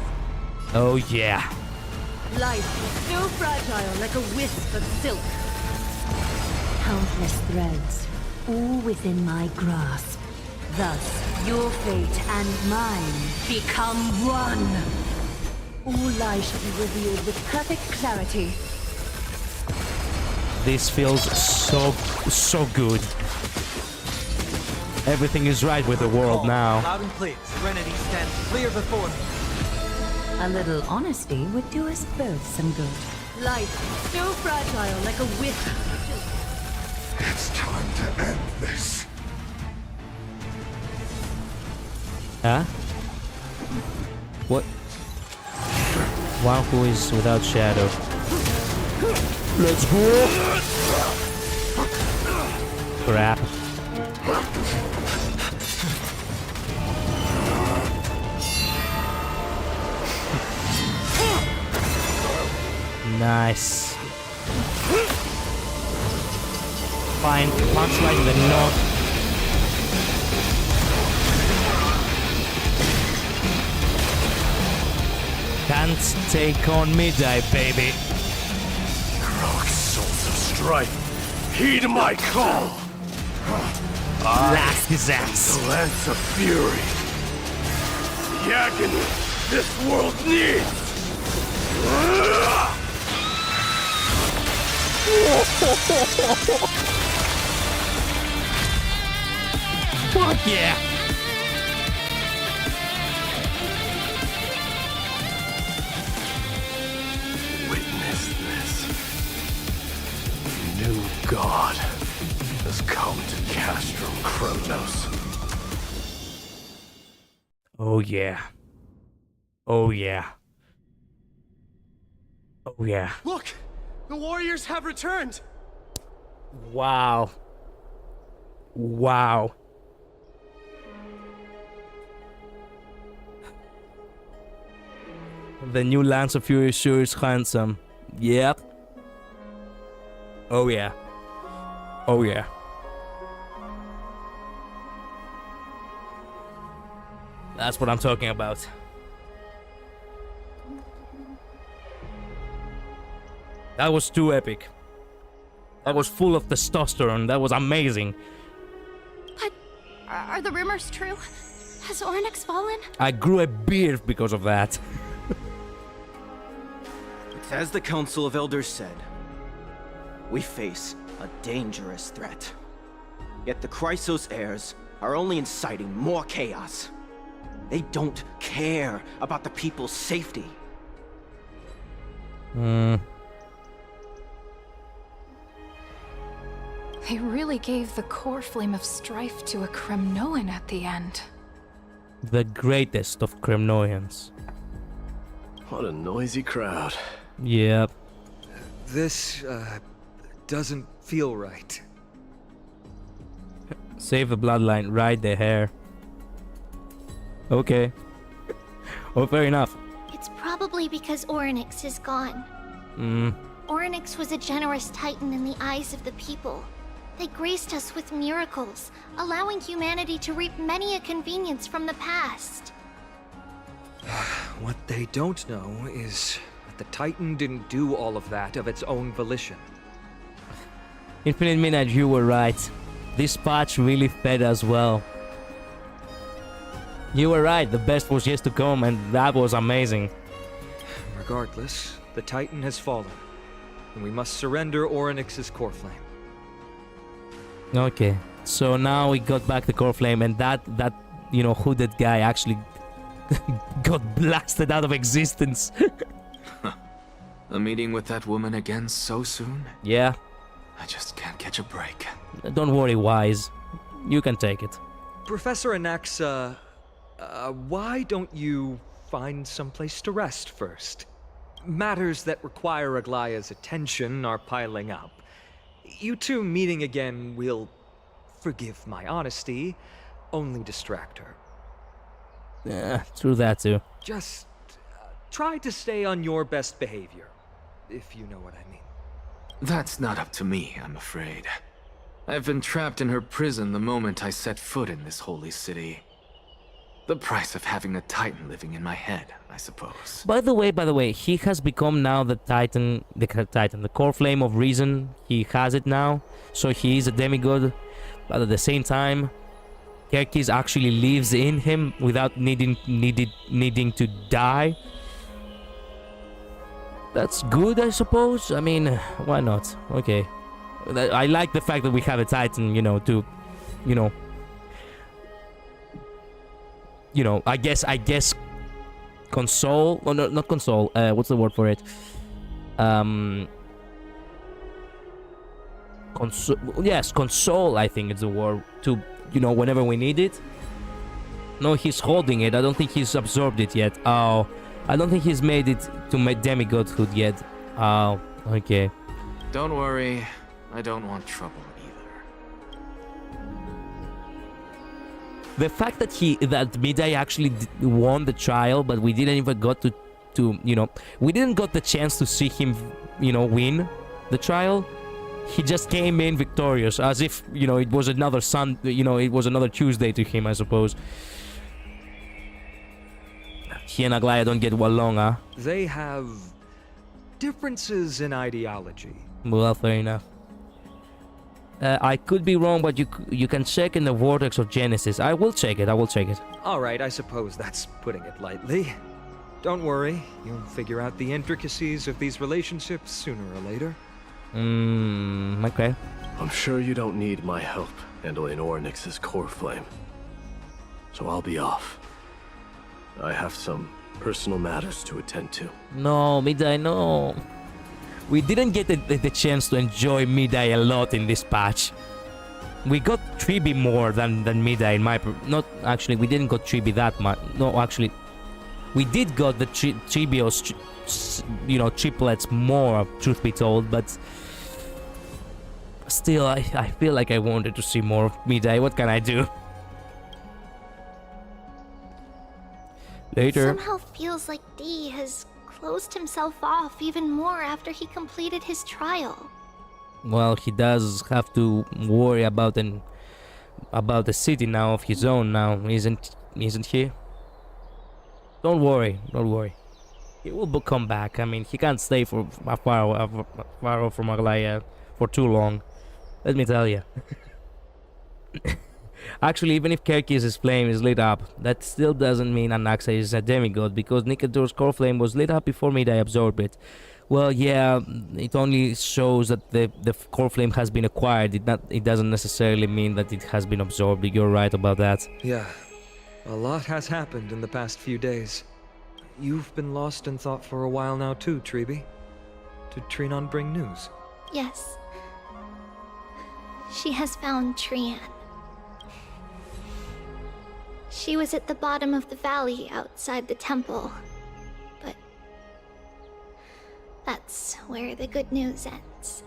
Oh, yeah. Life is so fragile, like a wisp of silk. Countless threads, all within my grasp. Thus, your fate and mine become one. All lies shall be revealed with perfect clarity. This feels so good. Everything is right with the world now. Loud and clear. Serenity stands clear before me. A little honesty would do us both some good. Life so fragile, like a wisp. It's time to end this. Huh? What? One who is without shadow. Let's go! Crap. Nice. Fine, punch right in the nose. Can't take on Midai, baby. Heroic souls of strife, heed my call. Blast his ass. The lance of fury. The agony this world needs. Fuck yeah! Witness this. New God has come to Castrum Kremnos. Oh yeah. Oh yeah. Oh yeah. Look! The warriors have returned! Wow. Wow. The new Lance of Fury sure is handsome. Yep. Oh yeah. Oh yeah. That's what I'm talking about. That was too epic. That was full of testosterone. That was amazing. But are the rumors true? Has Ornyx fallen? I grew a beard because of that. As the Council of Elders said, we face a dangerous threat. Yet the Chrysos heirs are only inciting more chaos. They don't care about the people's safety. They really gave the core flame of strife to a Kremnoan at the end. The greatest of Kremnoians. What a noisy crowd. Yep. This, doesn't feel right. Save the bloodline, ride the hair. Okay. Oh, fair enough. It's probably because Ornyx is gone. Ornyx was a generous titan in the eyes of the people. They graced us with miracles, allowing humanity to reap many a convenience from the past. What they don't know is that the Titan didn't do all of that of its own volition. Infinite Midnight, you were right. This patch really fed us well. You were right, the best was yet to come, and that was amazing. Regardless, the Titan has fallen, and we must surrender Ornyx's core flame. Okay, so now we got back the core flame, and that hooded guy actually got blasted out of existence. A meeting with that woman again so soon? Yeah. I just can't catch a break. Don't worry, Wise. You can take it. Professor Anaxa, why don't you find someplace to rest first? Matters that require Aglaya's attention are piling up. You two meeting again will, forgive my honesty, only distract her. Yeah, true that too. Just try to stay on your best behavior, if you know what I mean. That's not up to me, I'm afraid. I've been trapped in her prison the moment I set foot in this holy city. The price of having a Titan living in my head, I suppose. By the way, he has become now the Titan, the core flame of reason. He has it now, so he is a demigod. But at the same time, Kerkis actually lives in him without needing to die. That's good, I suppose. I mean, why not? Okay, I like the fact that we have a Titan, I guess console, or no, not console, what's the word for it? Console, I think it's the word, to, whenever we need it. No, he's holding it, I don't think he's absorbed it yet. Oh, I don't think he's made it to demigodhood yet. Oh, okay. Don't worry, I don't want trouble. The fact that Midai actually won the trial, but we didn't even got to we didn't got the chance to see him, win the trial. He just came in victorious, as if, it was another it was another Tuesday to him, I suppose. He and Aglaya don't get along, huh? They have differences in ideology. Well, fair enough. I could be wrong, but you can check in the Vortex of Genesis. I will check it. All right, I suppose that's putting it lightly. Don't worry, you'll figure out the intricacies of these relationships sooner or later. Okay. I'm sure you don't need my help handling Ornyx's core flame. So I'll be off. I have some personal matters to attend to. No, Midai, no. We didn't get the chance to enjoy Midai a lot in this patch. We got Tribbie more than Midai in my... Not actually, we didn't got Tribbie that much. No, actually, we did got the Tribbie you know, triplets more, truth be told, but still, I feel like I wanted to see more of Midday. What can I do? Later. Somehow feels like D has closed himself off even more after he completed his trial. Well, he does have to worry about the city now of his own now, isn't he? Don't worry. He will come back. I mean, he can't stay for far off from Aglaya for too long. Let me tell you. Actually, even if Kerkis' flame is lit up, that still doesn't mean Anaxa is a demigod, because Nikador's core flame was lit up before Midday absorbed it. Well, yeah, it only shows that the core flame has been acquired. It doesn't necessarily mean that it has been absorbed. You're right about that. Yeah, a lot has happened in the past few days. You've been lost in thought for a while now too, Tribbie. Did Trinon bring news? Yes. She has found Trian. She was at the bottom of the valley outside the temple. But that's where the good news ends.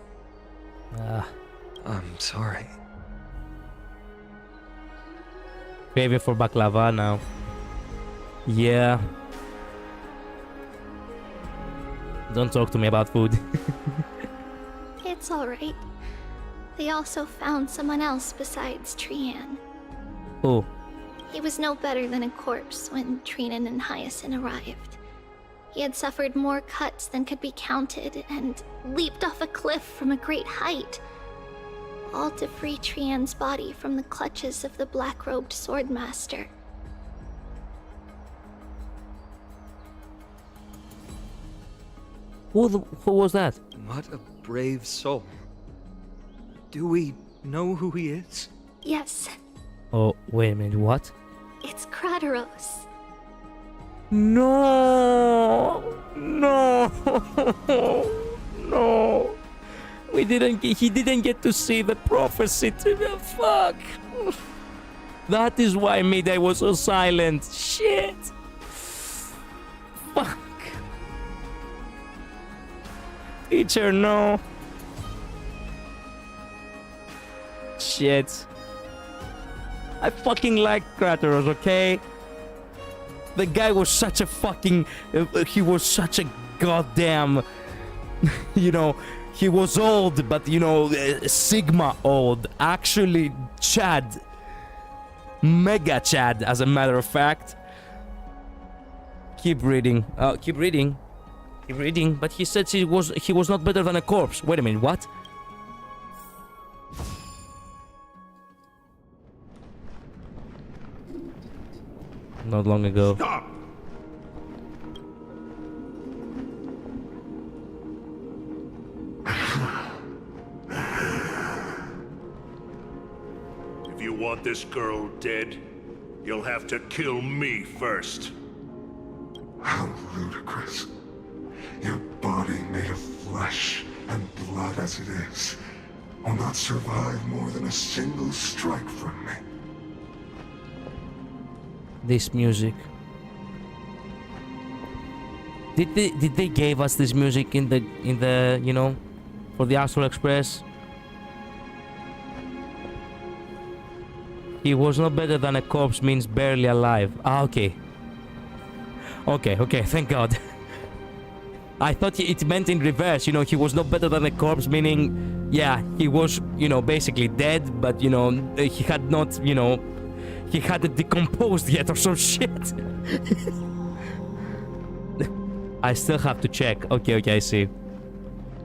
I'm sorry. Craving for baklava now. Yeah. Don't talk to me about food. It's alright. They also found someone else besides Trian. Who? He was no better than a corpse when Trinan and Hyacinth arrived. He had suffered more cuts than could be counted and leaped off a cliff from a great height, all to free Trian's body from the clutches of the black-robed swordmaster. Who was that? What a brave soul. Do we know who he is? Yes, Oh, wait a minute, what? it's Krateros. No! No! No! He didn't get to see the prophecy to the fuck! That is why Midday was so silent. Shit! Fuck! Teacher, no! Shit. I fucking like Krateros, okay? The guy was such a fucking... he was such a goddamn... you know, he was old, but, you know, Sigma old. Actually, Chad. Mega Chad, as a matter of fact. Keep reading. Keep reading. Keep reading. But he said he was not better than a corpse. Wait a minute, what? Not long ago. Stop! If you want this girl dead, you'll have to kill me first. How ludicrous. Your body made of flesh and blood as it is will not survive more than a single strike from me. This music. Did they gave us this music in the you know, for the Astral Express? He was not better than a corpse means barely alive. Ah, okay. Okay, thank God. I thought it meant in reverse, you know, he was not better than a corpse, meaning, yeah, he was, you know, basically dead, but, you know, he had not, you know, he hadn't decomposed yet or some shit. I still have to check. Okay, I see.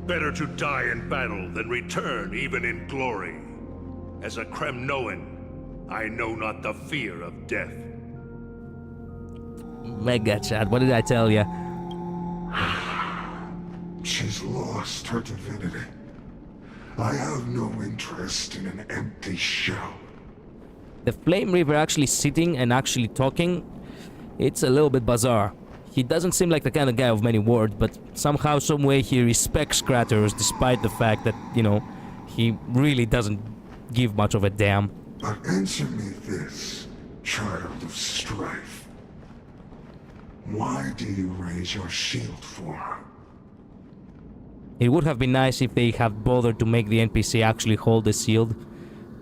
Better to die in battle than return even in glory. As a Kremnoan, I know not the fear of death. Mega Chad, what did I tell you? She's lost her divinity. I have no interest in an empty shell. The Flame Reaver actually sitting and actually talking, it's a little bit bizarre. He doesn't seem like the kind of guy of many words, but somehow, some way he respects Kratos despite the fact that, you know, he really doesn't give much of a damn. But answer me this, child of strife. Why do you raise your shield for her? It would have been nice if they had bothered to make the NPC actually hold the shield.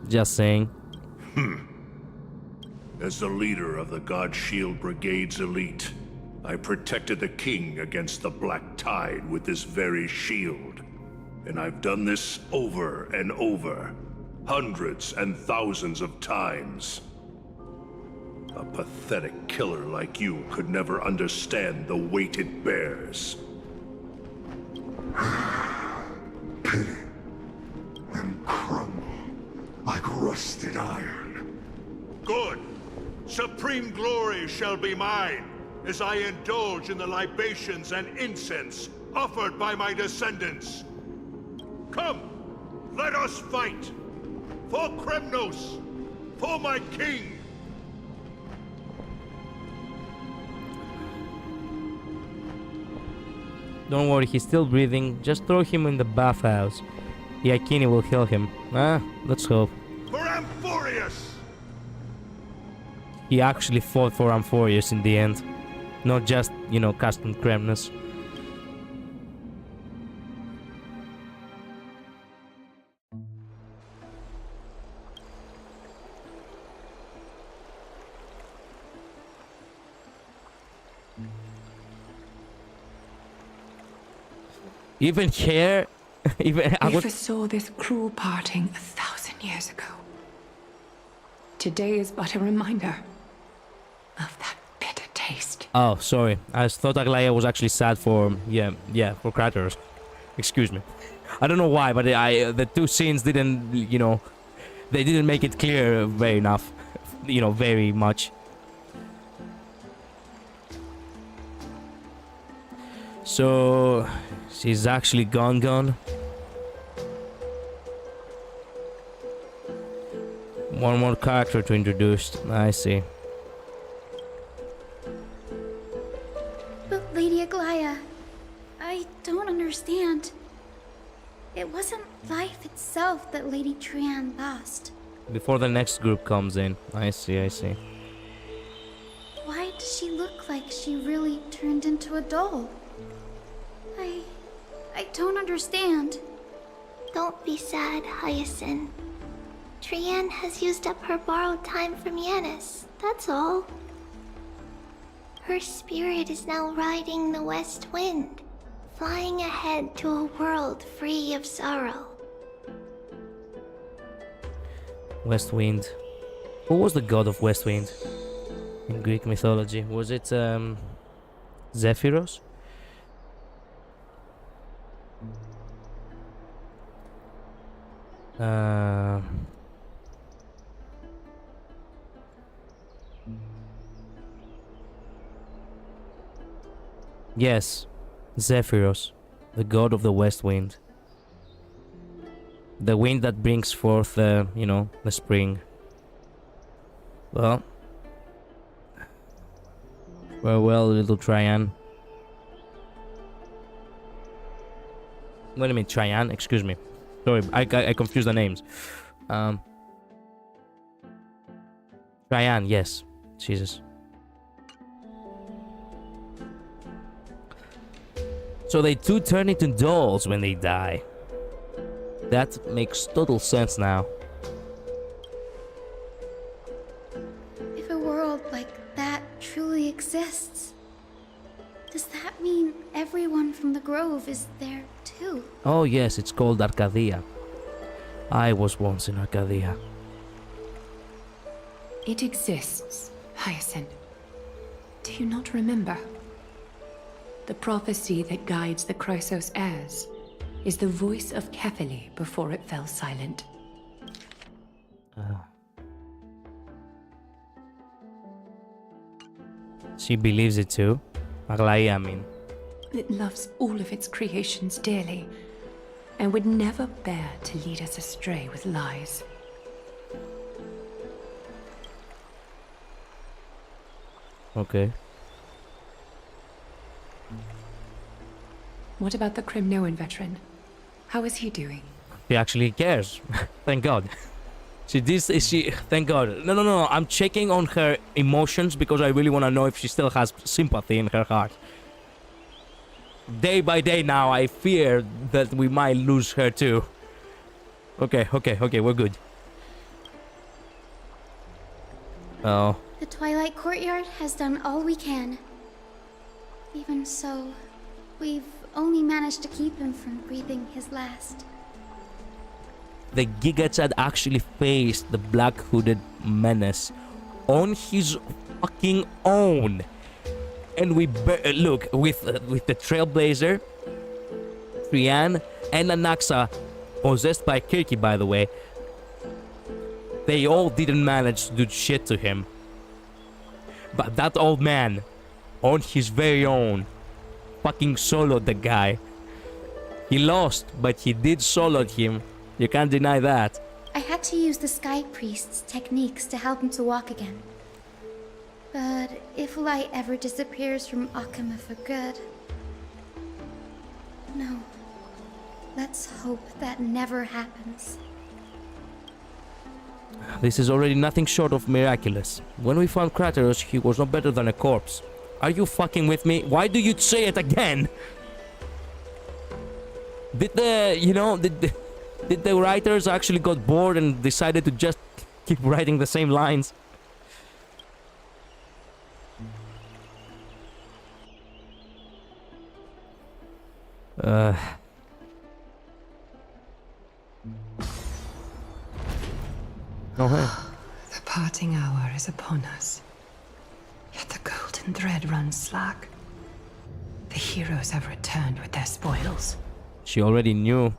Just saying. As the leader of the God Shield Brigade's elite, I protected the king against the Black Tide with this very shield. And I've done this over and over, hundreds and thousands of times. A pathetic killer like you could never understand the weight it bears. Pity. And crumble like rusted iron. Good. Supreme glory shall be mine, as I indulge in the libations and incense offered by my descendants. Come, let us fight! For Kremnos! For my king! Don't worry, he's still breathing. Just throw him in the bathhouse. The Akini will heal him. Let's hope. For Amphorius! He actually fought for Amphorius in the end. Not just, custom Kremnos. Even here, We foresaw this cruel parting 1,000 years ago. Today is but a reminder of that bitter taste. Oh, sorry. I thought Aglaya was actually sad for, for Kratos. Excuse me. I don't know why, but the two scenes didn't, they didn't make it clear very enough. Very much. So, she's actually gone. One more character to introduce. I see. But Lady Aglaya, I don't understand. It wasn't life itself that Lady Trian lost. Before the next group comes in. I see. Why does she look like she really turned into a doll? I don't understand. Don't be sad, Hyacinth. Trian has used up her borrowed time from Yanis, that's all. Her spirit is now riding the west wind, flying ahead to a world free of sorrow. West Wind. Who was the god of West Wind in Greek mythology? Was it Zephyros? Yes, Zephyros, the god of the west wind. The wind that brings forth, the spring. Well, farewell, little Trian. What do you mean, Trian? Excuse me. Sorry, I confused the names. Trian, yes. Jesus. So they too turn into dolls when they die. That makes total sense now. If a world like that truly exists, does that mean everyone from the Grove is there too? Oh yes, it's called Arcadia. I was once in Arcadia. It exists, Hyacinth. Do you not remember? The prophecy that guides the Chrysos heirs is the voice of Kefili before it fell silent. She believes it too. Aglaya, I mean. It loves all of its creations dearly, and would never bear to lead us astray with lies. Okay. What about the Kremnoan veteran? How is he doing? He actually cares. Thank God. Thank God. No. I'm checking on her emotions because I really want to know if she still has sympathy in her heart. Day by day now, I fear that we might lose her too. Okay, we're good. Oh. The Twilight Courtyard has done all we can. Even so, we've only managed to keep him from breathing his last. The Gigats had actually faced the Black Hooded Menace on his fucking own. And we look, with the Trailblazer, Trian, and Anaxa, possessed by Kirky, by the way, they all didn't manage to do shit to him. But that old man, on his very own, fucking soloed the guy. He lost, but he did solo him. You can't deny that. I had to use the Sky Priest's techniques to help him to walk again. But if light ever disappears from Akama for good... No. Let's hope that never happens. This is already nothing short of miraculous. When we found Kratos, he was no better than a corpse. Are you fucking with me? Why do you say it again? Did the writers actually got bored and decided to just keep writing the same lines? The parting hour is upon us. Yet the golden thread runs slack. The heroes have returned with their spoils. She already knew.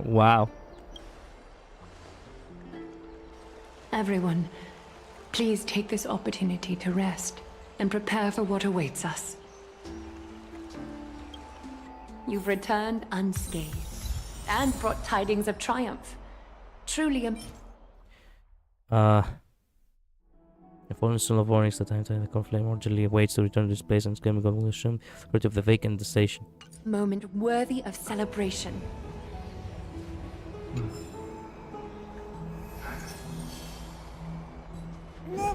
Wow. Everyone, please take this opportunity to rest and prepare for what awaits us. You've returned unscathed and brought tidings of triumph. Truly The fallen soul of warnings that time the core flame urgently waits to return to this place and screaming God will assume the of the vacant station. moment worthy of celebration.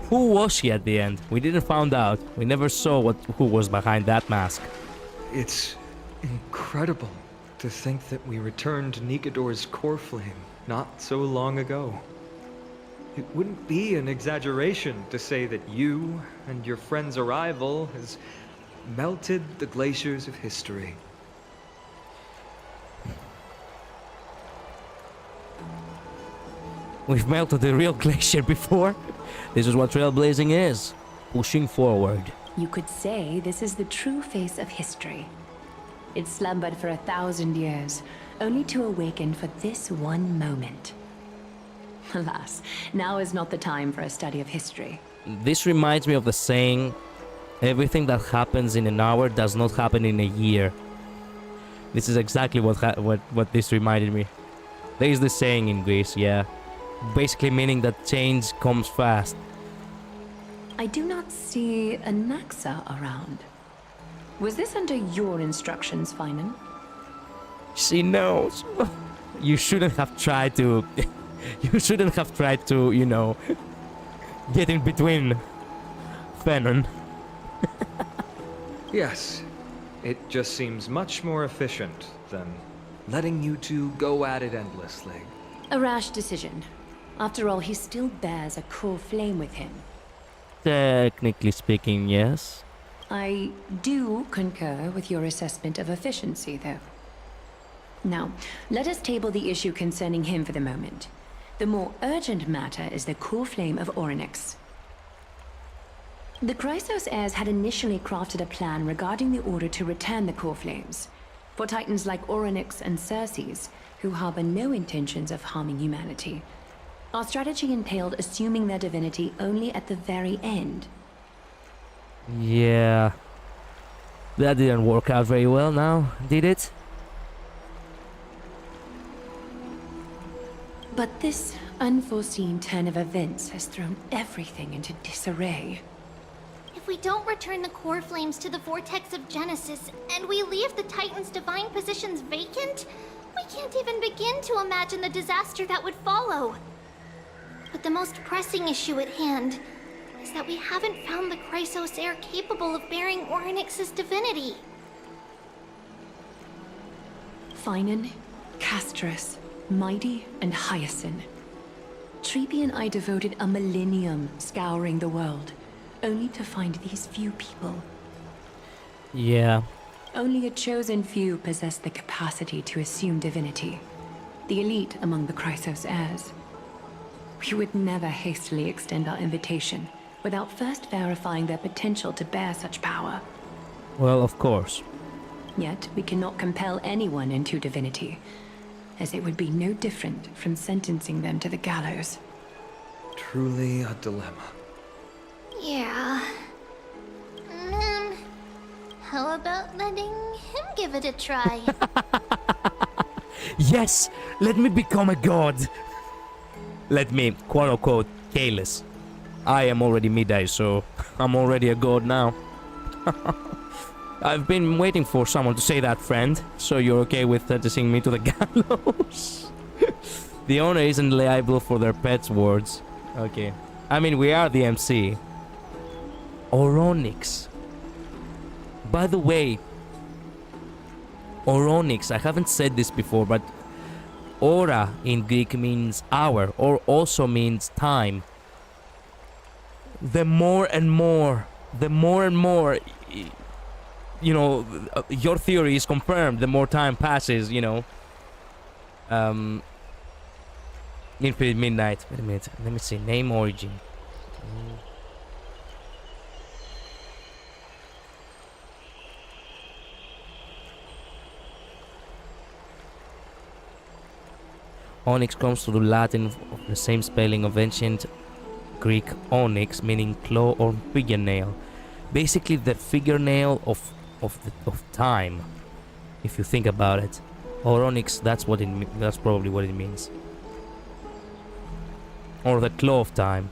Who was she at the end? We didn't find out. We never saw who was behind that mask. It's incredible to think that we returned Nikador's core flame not so long ago. It wouldn't be an exaggeration to say that you and your friend's arrival has melted the glaciers of history. We've melted the real glacier before. This is what trailblazing is. Pushing forward. You could say this is the true face of history. It slumbered for 1,000 years, only to awaken for this one moment. Alas, now is not the time for a study of history. This reminds me of the saying, everything that happens in an hour does not happen in a year. This is exactly what this reminded me. There is this saying in Greece, yeah. Basically meaning that change comes fast. I do not see a Naxa around. Was this under your instructions, Finan? She knows. You shouldn't have tried to... you know, get in between Fenon. Yes, it just seems much more efficient than letting you two go at it endlessly. A rash decision. After all, he still bears a core flame with him. Technically speaking, yes. I do concur with your assessment of efficiency, though. Now, let us table the issue concerning him for the moment. The more urgent matter is the core flame of Orynyx. The Chrysos heirs had initially crafted a plan regarding the order to return the core flames, for titans like Orynyx and Circes, who harbor no intentions of harming humanity. Our strategy entailed assuming their divinity only at the very end. Yeah. That didn't work out very well now, did it? But this unforeseen turn of events has thrown everything into disarray. If we don't return the core flames to the vortex of Genesis, and we leave the Titan's divine positions vacant, we can't even begin to imagine the disaster that would follow. But the most pressing issue at hand is that we haven't found the Chrysos heir capable of bearing Orynyx's divinity. Finan, Castris, Mighty, and Hyacinth. Tribbie and I devoted a millennium scouring the world, only to find these few people. Yeah. Only a chosen few possess the capacity to assume divinity. The elite among the Chrysos heirs. We would never hastily extend our invitation without first verifying their potential to bear such power. Well, of course. Yet, we cannot compel anyone into divinity, as it would be no different from sentencing them to the gallows. Truly a dilemma. Yeah. How about letting him give it a try? Yes! Let me become a god! Let me, quote-unquote, Kalis. I am already Midai, so I'm already a god now. I've been waiting for someone to say that, friend. So you're okay with sentencing me to the gallows? The owner isn't liable for their pet's words. Okay. I mean, we are the MC. Orynyx. By the way, Orynyx, I haven't said this before, but Ora in Greek means hour, or also means time. The more and more, you know, your theory is confirmed, the more time passes, you know. Infinite Midnight. Wait a minute, let me see. Name origin. Onyx comes from the Latin of the same spelling of ancient Greek onyx, meaning claw or fingernail. Basically, the fingernail of time, if you think about it. Or onyx, that's probably what it means. Or the claw of time.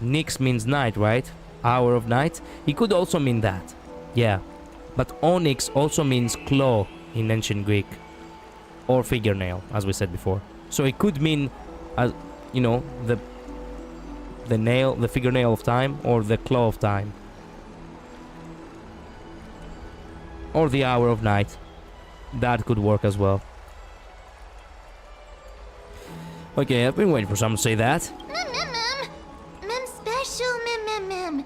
Nyx means night, right? Hour of night. It could also mean that. Yeah. But onyx also means claw in ancient Greek. Or fingernail, as we said before. So it could mean, you know, the fingernail of time, or the claw of time. Or the hour of night. That could work as well. Okay, I've been waiting for someone to say that. Mem special mem.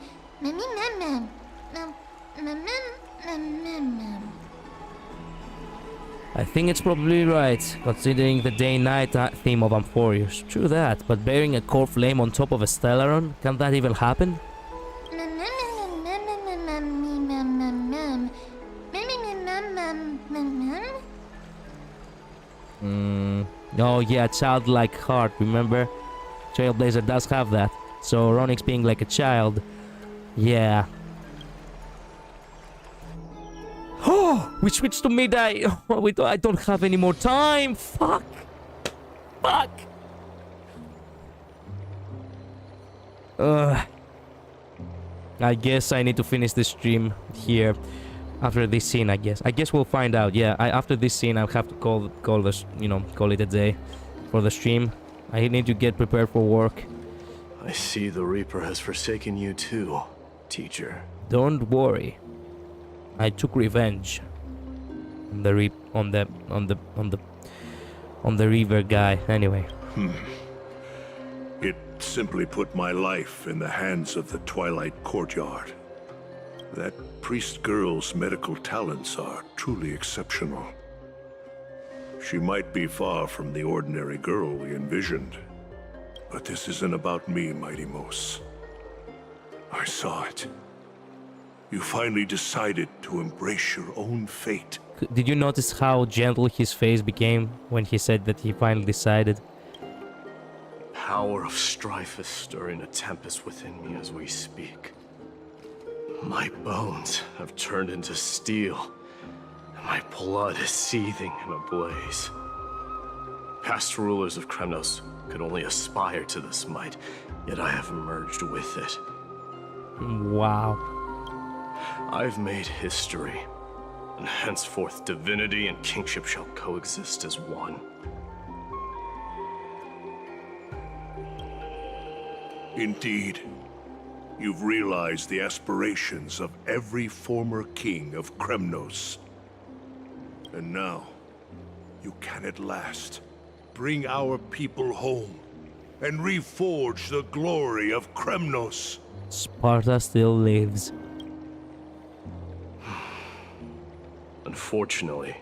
I think it's probably right, considering the day-night theme of Amphorius. True that, but bearing a core flame on top of a Stellaron, can that even happen? Oh yeah, childlike heart, remember? Trailblazer does have that. So Orynyx being like a child. Yeah. Oh, we switched to Midday. Oh, I don't have any more time. Fuck. I guess I need to finish this stream here. After this scene, I guess. I guess we'll find out. Yeah, after this scene, I'll have to call it a day for the stream. I need to get prepared for work. I see the Reaper has forsaken you too, teacher. Don't worry. I took revenge on the Reaver guy. Anyway. It simply put my life in the hands of the Twilight Courtyard. That priest girl's medical talents are truly exceptional. She might be far from the ordinary girl we envisioned, but this isn't about me, Mighty Mos. I saw it. You finally decided to embrace your own fate. Did you notice how gentle his face became when he said that he finally decided? Power of strife is stirring a tempest within me as we speak. My bones have turned into steel, and my blood is seething in a blaze. Past rulers of Kremnos could only aspire to this might, yet I have merged with it. Wow. I've made history, and henceforth divinity and kingship shall coexist as one. Indeed. You've realized the aspirations of every former king of Kremnos. And now, you can at last bring our people home and reforge the glory of Kremnos. Sparta still lives. Unfortunately,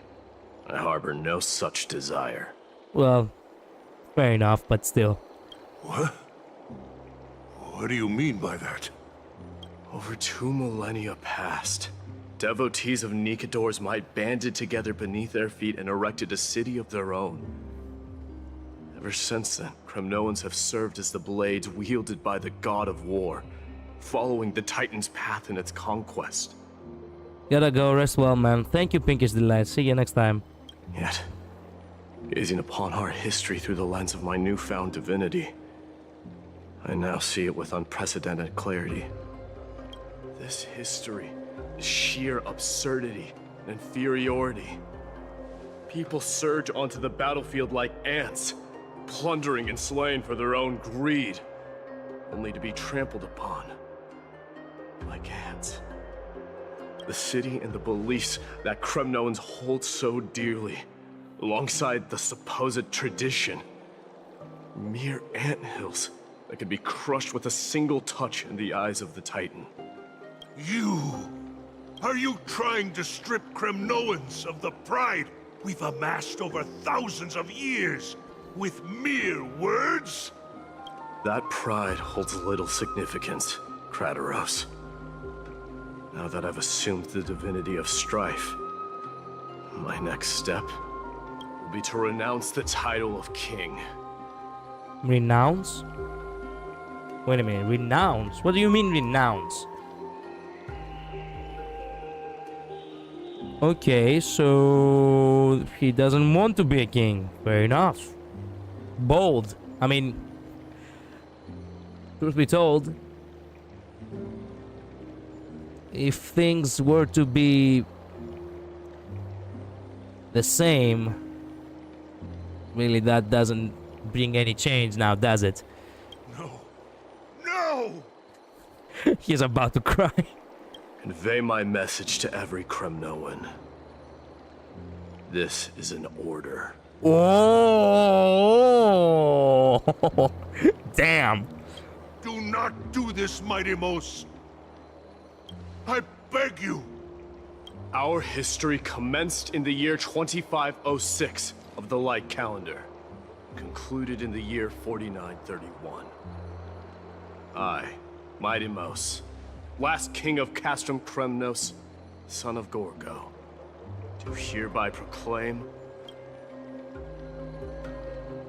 I harbor no such desire. Well, fair enough, but still. What? What do you mean by that? Over 2 millennia past, devotees of Nikador's might banded together beneath their feet and erected a city of their own. Ever since then, Kremnoans have served as the blades wielded by the god of war, following the Titan's path in its conquest. Gotta go, rest well, man. Thank you, Pinkish Delight. See you next time. Yet, gazing upon our history through the lens of my newfound divinity, I now see it with unprecedented clarity. This history is sheer absurdity and inferiority. People surge onto the battlefield like ants, plundering and slaying for their own greed, only to be trampled upon like ants. The city and the beliefs that Kremnoans hold so dearly, alongside the supposed tradition, mere anthills that could be crushed with a single touch in the eyes of the Titan. You! Are you trying to strip Kremnoans of the pride we've amassed over thousands of years with mere words? That pride holds little significance, Krateros. Now that I've assumed the divinity of strife, my next step will be to renounce the title of king. Renounce? Wait a minute, renounce? What do you mean renounce? Okay, so he doesn't want to be a king. Fair enough. Bold. I mean, truth be told, if things were to be the same, really that doesn't bring any change now, does it? No. No! He's about to cry. Convey my message to every Kremnoan. This is an order. Oh! Damn. Do not do this, Mighty Mos. I beg you. Our history commenced in the year 2506 of the Light Calendar, concluded in the year 4931. I, Mighty Mos, last king of Castrum Kremnos, son of Gorgo, do hereby proclaim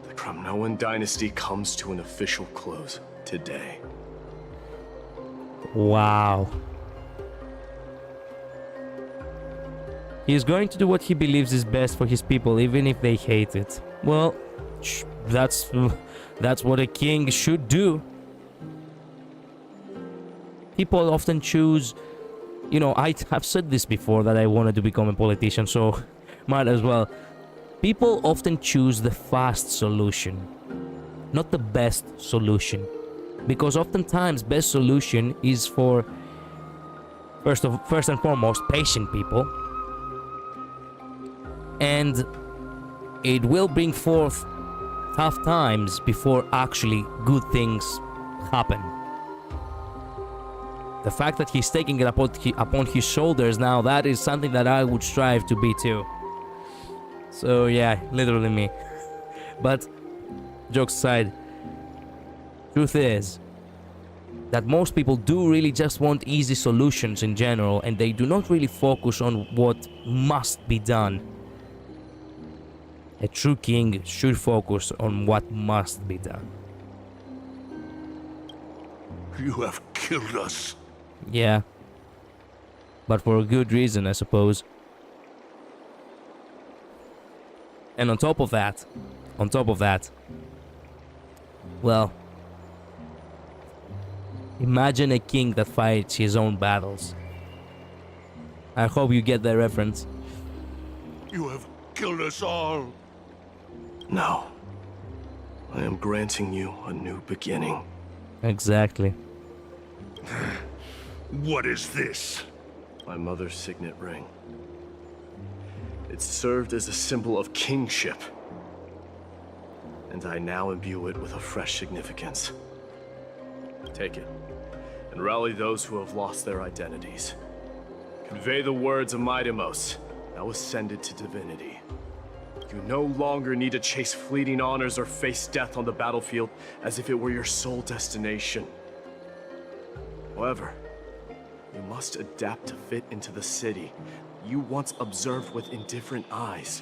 the Kremnoan dynasty comes to an official close today. Wow. He's going to do what he believes is best for his people, even if they hate it. Well, that's what a king should do. People often choose, you know, I've said this before that I wanted to become a politician, so might as well. People often choose the fast solution, not the best solution. Because oftentimes best solution is for first and foremost patient people. And it will bring forth tough times before actually good things happen. The fact that he's taking it upon his shoulders now, that is something that I would strive to be too. So yeah, literally me. But jokes aside, truth is that most people do really just want easy solutions in general, and they do not really focus on what must be done. A true king should focus on what must be done. You have killed us. Yeah. But for a good reason, I suppose. And on top of that, well, imagine a king that fights his own battles. I hope you get that reference. You have killed us all. No. I am granting you a new beginning. Exactly. What is this? My mother's signet ring. It served as a symbol of kingship. And I now imbue it with a fresh significance. Take it, and rally those who have lost their identities. Convey the words of Mightimos, now ascended to divinity. You no longer need to chase fleeting honors or face death on the battlefield as if it were your sole destination. However, you must adapt to fit into the city you once observed with indifferent eyes.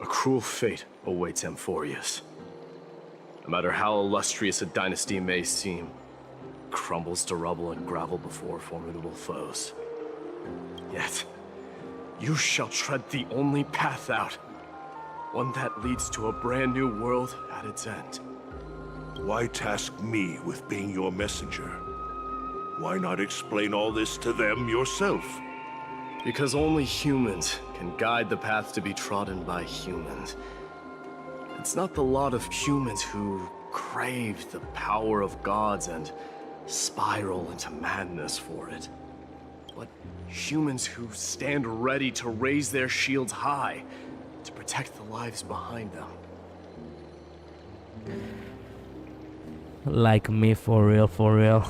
A cruel fate awaits Amphorius. No matter how illustrious a dynasty may seem, it crumbles to rubble and gravel before formidable foes. Yet, you shall tread the only path out, one that leads to a brand new world at its end. Why task me with being your messenger? Why not explain all this to them yourself? Because only humans can guide the path to be trodden by humans. It's not the lot of humans who crave the power of gods and spiral into madness for it, but humans who stand ready to raise their shields high to protect the lives behind them. Like me, for real, for real.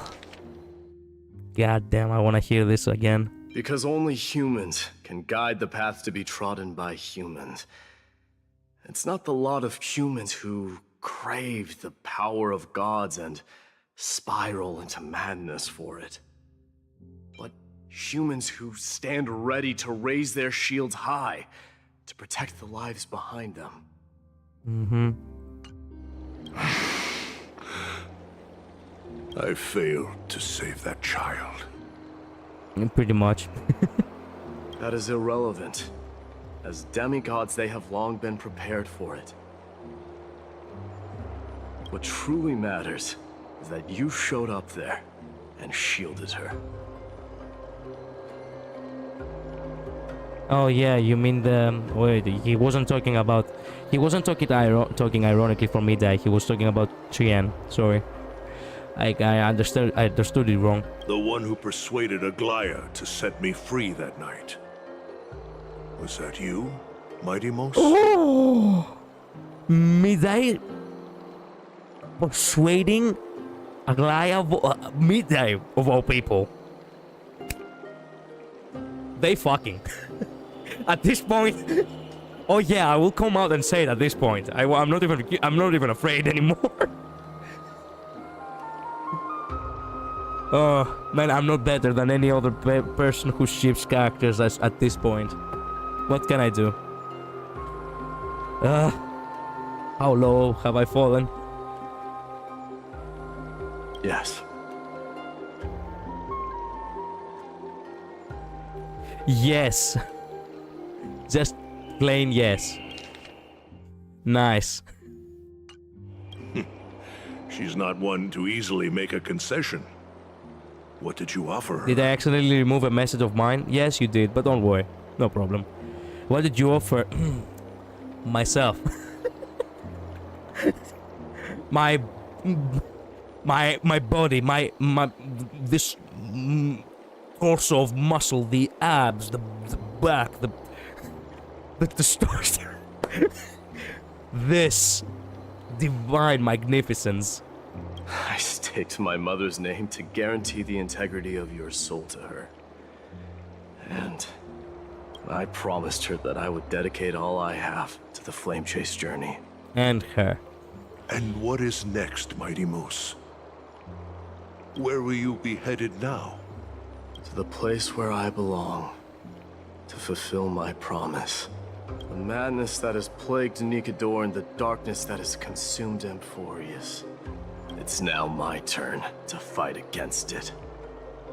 God damn, I want to hear this again. Because only humans can guide the path to be trodden by humans. It's not the lot of humans who crave the power of gods and spiral into madness for it, but humans who stand ready to raise their shields high to protect the lives behind them. Mm-hmm. I failed to save that child. Pretty much. That is irrelevant. As demigods, they have long been prepared for it. What truly matters is that you showed up there and shielded her. Oh yeah, you mean the... Wait, he wasn't talking about... He wasn't talking ironically for Midday. He was talking about Trian. Sorry. I understood it wrong. The one who persuaded Aglaya to set me free that night. Was that you, Mightimos? Oh! Midday persuading Aglaya, Midday of all people. They fucking. At this point. Oh yeah, I will come out and say it at this point. I'm not even afraid anymore. Oh man, I'm not better than any other person who ships characters at this point. What can I do? How low have I fallen? Yes. Yes. Just plain yes. Nice. She's not one to easily make a concession. What did you offer her? Did I accidentally remove a message of mine? Yes, you did, but don't worry. No problem. What did you offer? Myself. my body, this torso of muscle, the abs, the back, the stars. This divine magnificence. I staked my mother's name to guarantee the integrity of your soul to her. And I promised her that I would dedicate all I have to the Flame Chase journey. And her. And what is next, Mightimos? Where will you be headed now? To the place where I belong. To fulfill my promise. The madness that has plagued Nikador and the darkness that has consumed Amphorius. It's now my turn to fight against it.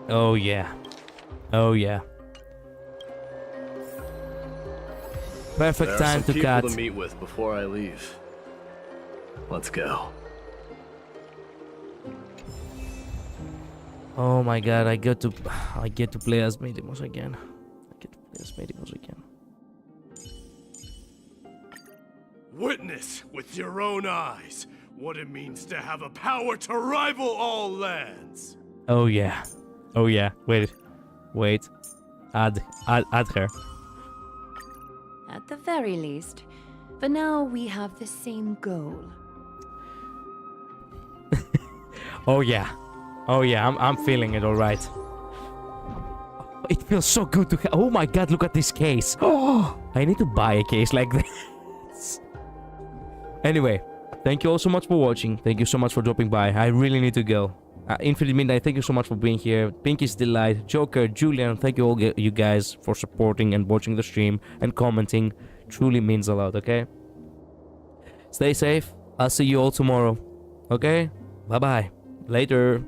Oh yeah. Oh yeah. Perfect time to cut. There are some people to meet with before I leave. Let's go. Oh my god, I get to play as Mightimos again. Witness with your own eyes what it means to have a power to rival all lands. Oh yeah. Oh yeah. Wait. Add her. At the very least, for now we have the same goal. Oh yeah. Oh yeah, I'm feeling it, alright. It feels so good to have. Oh my god, look at this case. Oh, I need to buy a case like this. Anyway, thank you all so much for watching. Thank you so much for dropping by. I really need to go. Infinite Midnight, thank you so much for being here. Pinky's Delight, Joker, Julian, thank you all you guys for supporting and watching the stream and commenting. Truly means a lot, okay? Stay safe. I'll see you all tomorrow. Okay? Bye-bye. Later.